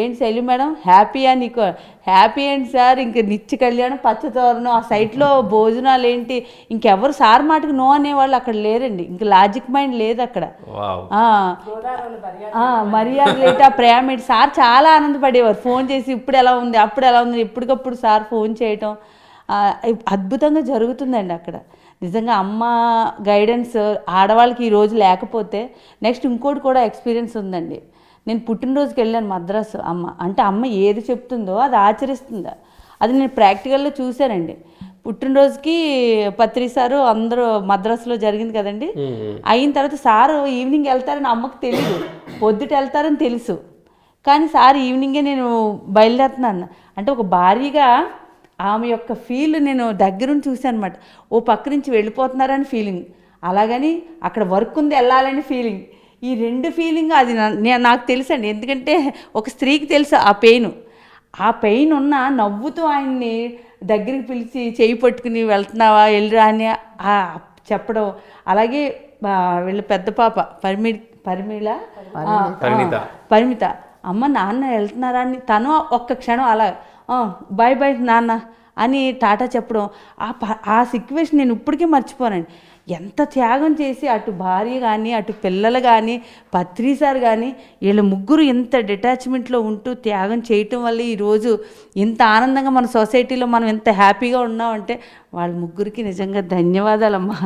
ఏంటి శైలి మేడం హ్యాపీయా నీకు? హ్యాపీ ఏంటి సార్, ఇంక నిత్య కళ్యాణం పచ్చతోరణం ఆ సైట్లో భోజనాలు ఏంటి, ఇంకెవరు సార్ మాటకి నో అనేవాళ్ళు అక్కడ లేరండి. ఇంక లాజిక్ మైండ్ లేదు అక్కడ. మర్యాద లేట ప్రేమ ఏంటి, సార్ చాలా ఆనందపడేవారు ఫోన్ చేసి, ఇప్పుడు ఎలా ఉంది అప్పుడు ఎలా ఉంది, ఎప్పటికప్పుడు సార్ ఫోన్ చేయటం అద్భుతంగా జరుగుతుందండి అక్కడ. నిజంగా అమ్మ గైడెన్స్ ఆడవాళ్ళకి ఈరోజు లేకపోతే నెక్స్ట్ ఇంకోటి కూడా ఎక్స్పీరియన్స్ ఉందండి. నేను పుట్టినరోజుకి వెళ్ళాను మద్రాసు. అంటే అమ్మ ఏది చెప్తుందో అది ఆచరిస్తుందా, అది నేను ప్రాక్టికల్లో చూశానండి. పుట్టినరోజుకి పత్రి సారు అందరూ మద్రాసులో జరిగింది కదండి, అయిన తర్వాత సారు ఈవినింగ్ వెళ్తారని అమ్మకి తెలియదు, పొద్దుట వెళ్తారని తెలుసు. కానీ సార్ ఈవినింగే నేను బయలుదేరుతున్నాను అంటే ఒక భారీగా ఆమె యొక్క ఫీల్ నేను దగ్గరుండి చూశాను అనమాట. ఓ పక్క నుంచి వెళ్ళిపోతున్నారని ఫీలింగ్, అలాగని అక్కడ వర్క్ ఉంది వెళ్ళాలని ఫీలింగ్. ఈ రెండు ఫీలింగ్ అది నాకు తెలుసండి. ఎందుకంటే ఒక స్త్రీకి తెలుసు ఆ పెయిన్ ఉన్న నవ్వుతూ ఆయన్ని దగ్గరికి పిలిచి చేయి పట్టుకుని వెళ్తున్నావా వెళ్ళరా అని చెప్పడం. అలాగే వీళ్ళ పెద్ద పాప పరిమిత అమ్మ నాన్న వెళ్తున్నారా అని తను ఒక్క క్షణం అలా బాయ్ బాయ్ నాన్న అని టాటా చెప్పడం. ఆ సిచ్యువేషన్ నేను ఇప్పటికీ మర్చిపోనండి. ఎంత త్యాగం చేసి అటు భార్య కానీ అటు పిల్లలు కానీ పత్రి సార్ కానీ వీళ్ళ ముగ్గురు ఇంత డిటాచ్మెంట్లో ఉంటూ త్యాగం చేయటం వల్ల ఈరోజు ఇంత ఆనందంగా మన సొసైటీలో మనం ఎంత హ్యాపీగా ఉన్నామంటే వాళ్ళ ముగ్గురికి నిజంగా ధన్యవాదాలమ్మా.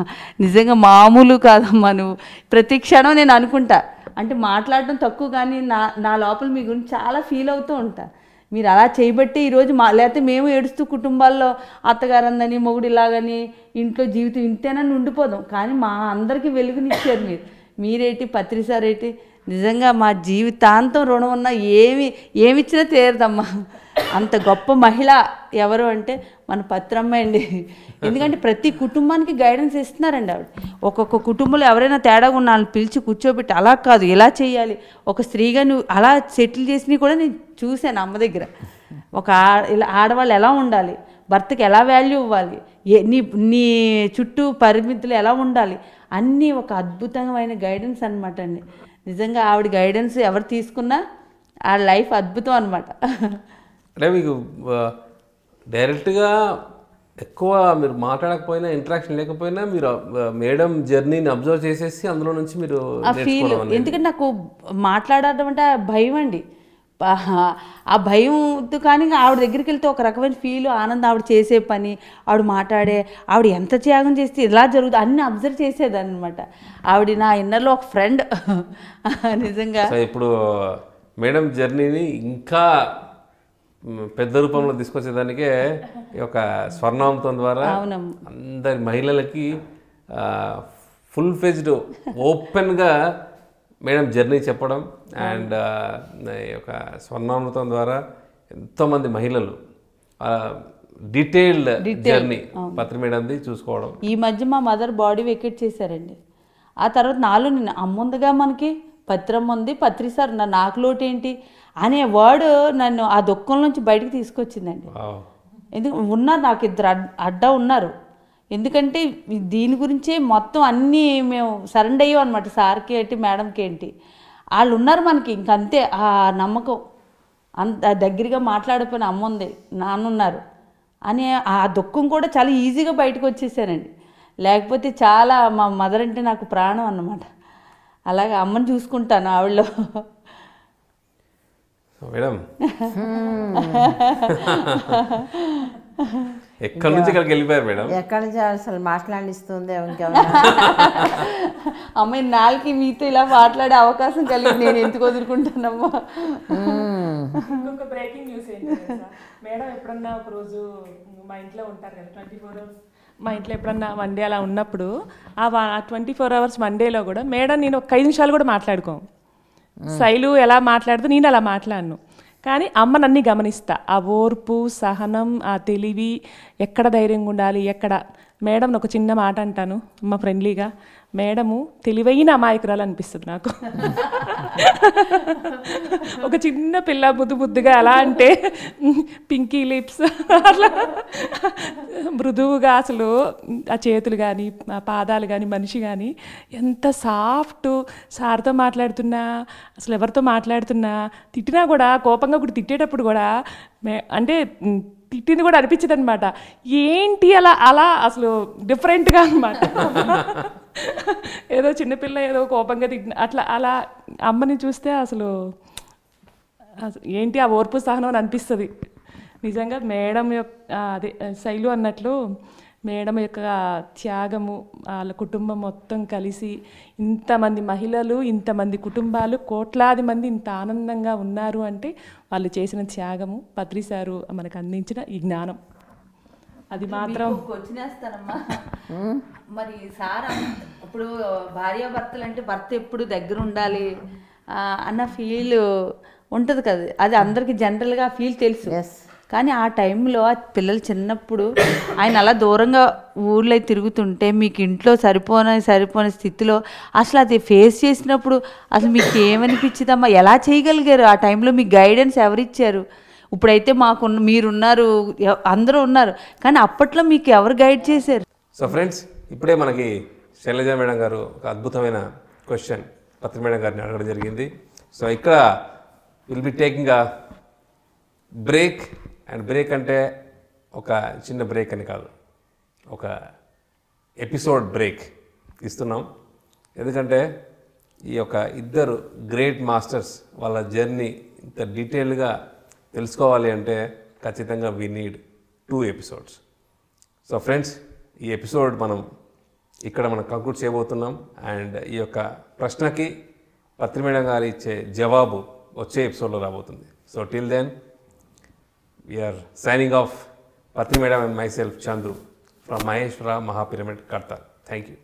నిజంగా మామూలు కాదమ్మా. నువ్వు ప్రతి క్షణం నేను అనుకుంటా, అంటే మాట్లాడటం తక్కువ కానీ నా లోపల మీ గురించి చాలా ఫీల్ అవుతూ ఉంటా. మీరు అలా చేయబట్టి ఈరోజు లేకపోతే మేము ఏడుస్తూ కుటుంబాల్లో అత్తగారందని మొగుడు ఇలాగని ఇంట్లో జీవితం ఇంతేనని ఉండిపోదాం. కానీ మా అందరికీ వెలుగునిచ్చారు మీరేటి పత్రి సార్ ఏంటి, నిజంగా మా జీవితాంతం రుణం ఉన్న ఏమిచ్చినా తీరదమ్మా. అంత గొప్ప మహిళ ఎవరు అంటే మన పత్రమ్మ అండి. ఎందుకంటే ప్రతి కుటుంబానికి గైడెన్స్ ఇస్తున్నారండి ఆవిడ. ఒక్కొక్క కుటుంబంలో ఎవరైనా తేడాగా ఉన్న వాళ్ళని పిలిచి కూర్చోబెట్టి అలా కాదు ఇలా చేయాలి, ఒక స్త్రీగా నువ్వు అలా సెటిల్ చేసినవి కూడా నేను చూశాను అమ్మ దగ్గర. ఒక ఆడవాళ్ళు ఎలా ఉండాలి, భర్తకి ఎలా వాల్యూ ఇవ్వాలి, నీ చుట్టూ పరిమితులు ఎలా ఉండాలి, అన్నీ ఒక అద్భుతమైన గైడెన్స్ అనమాట అండి. నిజంగా ఆవిడ గైడెన్స్ ఎవరు తీసుకున్నా ఆ లైఫ్ అద్భుతం అనమాట. అంటే మీకు డైరెక్ట్గా ఎక్కువ మీరు మాట్లాడకపోయినా ఇంటరాక్షన్ లేకపోయినా మీరు మేడం జర్నీని అబ్జర్వ్ చేసేసి అందులో నుంచి మీరు ఆ ఫీల్, ఎందుకంటే నాకు మాట్లాడడం అంటే భయం అండి. ఆ భయం కానీ ఆవిడ దగ్గరికి వెళ్తే ఒక రకమైన ఫీల్ ఆనందం, ఆవిడ చేసే పని, ఆవిడ మాట్లాడే, ఆవిడ ఎంత త్యాగం చేస్తే ఇలా జరుగుతుంది అన్నీ అబ్జర్వ్ చేసేదాన్ని అనమాట. ఆవిడ నా ఇన్నర్లో ఒక ఫ్రెండ్ నిజంగా. ఇప్పుడు మేడం జర్నీని ఇంకా పెద్ద రూపంలో తీసుకొచ్చేదానికే ఈ యొక్క స్వర్ణామృతం ద్వారా అందరి మహిళలకి ఫుల్ ఫెజ్డ్ ఓపెన్గా మేడం జర్నీ చెప్పడం అండ్ ఈ యొక్క స్వర్ణామృతం ద్వారా ఎంతోమంది మహిళలు డీటెయిల్డ్ జర్నీ పత్రి మేడంది చూసుకోవడం. ఈ మధ్య మా మదర్ బాడీ వెకేట్ చేశారండి. ఆ తర్వాత నాలో నేను అమ్ముందిగా మనకి పత్రమ్మ ఉంది, పత్రి సార్ నాకు లోటు ఏంటి అనే వర్డ్ నన్ను ఆ దుఃఖం నుంచి బయటకు తీసుకొచ్చిందండి. ఎందుకు ఉన్నారు నాకు ఇద్దరు అడ్డా ఉన్నారు. ఎందుకంటే దీని గురించే మొత్తం అన్నీ మేము సరెండర్ అయ్యాం అనమాట. సార్కి ఏంటి మేడంకి ఏంటి వాళ్ళు ఉన్నారు మనకి, ఇంకంతే ఆ నమ్మకం. అంత దగ్గరగా మాట్లాడిపోయిన అమ్మ ఉంది, నాన్నున్నారు అని ఆ దుఃఖం కూడా చాలా ఈజీగా బయటకు వచ్చేసానండి. లేకపోతే చాలా మా మదర్ అంటే నాకు ప్రాణం అన్నమాట. అలాగే అమ్మని చూసుకుంటాను ఆవిడలో. మేడం ఎక్కడి నుంచి ఇక్కడికి వెళ్ళిపోయారు మేడం? ఎక్కడి నుంచి అసలు మాట్లాడిస్తుంది అమ్మాయి నాలుగు మీతో ఇలా మాట్లాడే అవకాశం కలిగి నేను ఎందుకు వదులుకుంటానమ్మా. ఇంకొక బ్రేకింగ్ న్యూస్ ఏంటి మేడం, ఎప్పుడన్నా ఒక రోజు మా ఇంట్లో ఉంటారు కదా 24 hours, మా ఇంట్లో ఎప్పుడన్నా మండే అలా ఉన్నప్పుడు ఆ 24 hours మండేలో కూడా మేడం నేను ఒక 5 నిమిషాలు కూడా మాట్లాడుకోం. శైలు ఎలా మాట్లాడుతూ నేను అలా మాట్లాడను. కానీ అమ్మనన్నీ గమనిస్తా. ఆ ఓర్పు, సహనం, ఆ తెలివి, ఎక్కడ ధైర్యంగా ఉండాలి, ఎక్కడ. మేడం ఒక చిన్న మాట అంటాను అమ్మ ఫ్రెండ్లీగా, మేడము తెలివైన అమాయకురాలు అనిపిస్తుంది నాకు. ఒక చిన్న పిల్ల ముద్దుగా ఎలా అంటే పింకీ లిప్స్ అట్లా మృదువుగా, అసలు ఆ చేతులు కానీ ఆ పాదాలు కానీ మనిషి కానీ ఎంత సాఫ్ట్. సార్తో మాట్లాడుతున్నా, అసలు ఎవరితో మాట్లాడుతున్నా, తిట్టినా కూడా కోపంగా కూడా తిట్టేటప్పుడు కూడా అంటే తిట్టింది కూడా అనిపించదు అనమాట. ఏంటి అలా అలా అసలు డిఫరెంట్గా అనమాట. ఏదో చిన్నపిల్ల ఏదో కోపంగా తిట్టిన అట్లా అలా అమ్మని చూస్తే అసలు ఏంటి ఆ ఓర్పు సహనం అని అనిపిస్తుంది. నిజంగా మేడం యొక్క అదే శైలు అన్నట్లు మేడం యొక్క త్యాగము, వాళ్ళ కుటుంబం మొత్తం కలిసి ఇంతమంది మహిళలు, ఇంతమంది కుటుంబాలు, కోట్లాది మంది ఇంత ఆనందంగా ఉన్నారు అంటే వాళ్ళు చేసిన త్యాగము, పత్రి సారు మనకు అందించిన ఈ జ్ఞానం, అది మాత్రం. వచ్చినేస్తానమ్మా. మరి సార్ ఇప్పుడు భార్యాభర్తలు అంటే భర్త ఎప్పుడు దగ్గర ఉండాలి అన్న ఫీల్ ఉంటుంది కదా, అది అందరికి జనరల్గా ఫీల్ తెలుసు. కానీ ఆ టైంలో ఆ పిల్లలు చిన్నప్పుడు ఆయన అలా దూరంగా ఊర్లో తిరుగుతుంటే మీకు ఇంట్లో సరిపోని స్థితిలో అసలు అది ఫేస్ చేసినప్పుడు అసలు మీకు ఏమనిపించిందమ్మా? ఎలా చేయగలిగారు ఆ టైంలో? మీకు గైడెన్స్ ఎవరిచ్చారు? ఇప్పుడైతే మీరున్నారు, అందరూ ఉన్నారు, కానీ అప్పట్లో మీకు ఎవరు గైడ్ చేశారు? సో ఫ్రెండ్స్, ఇప్పుడే మనకి శైలజ మేడం గారు ఒక అద్భుతమైన క్వశ్చన్ పత్రి మేడం గారిని అడగడం జరిగింది. సో ఇక్కడ will be taking a break. And break అంటే ఒక చిన్న బ్రేక్ అని కాదు, ఒక ఎపిసోడ్ బ్రేక్ ఇస్తున్నాం. ఎందుకంటే ఈ యొక్క ఇద్దరు గ్రేట్ మాస్టర్స్ వాళ్ళ జర్నీ ఇంత డీటెయిల్గా తెలుసుకోవాలి అంటే ఖచ్చితంగా we need 2 episodes. So friends, ఈ ఎపిసోడ్ మనం కంక్లూడ్ చేయబోతున్నాం. అండ్ ఈ యొక్క ప్రశ్నకి పత్రి మేడం గారు ఇచ్చే జవాబు వచ్చే ఎపిసోడ్లో రాబోతుంది. So till then we are signing off. Patri Madam and myself, Chandru, from Maheshwara Mahapyramid, Kartal. Thank you.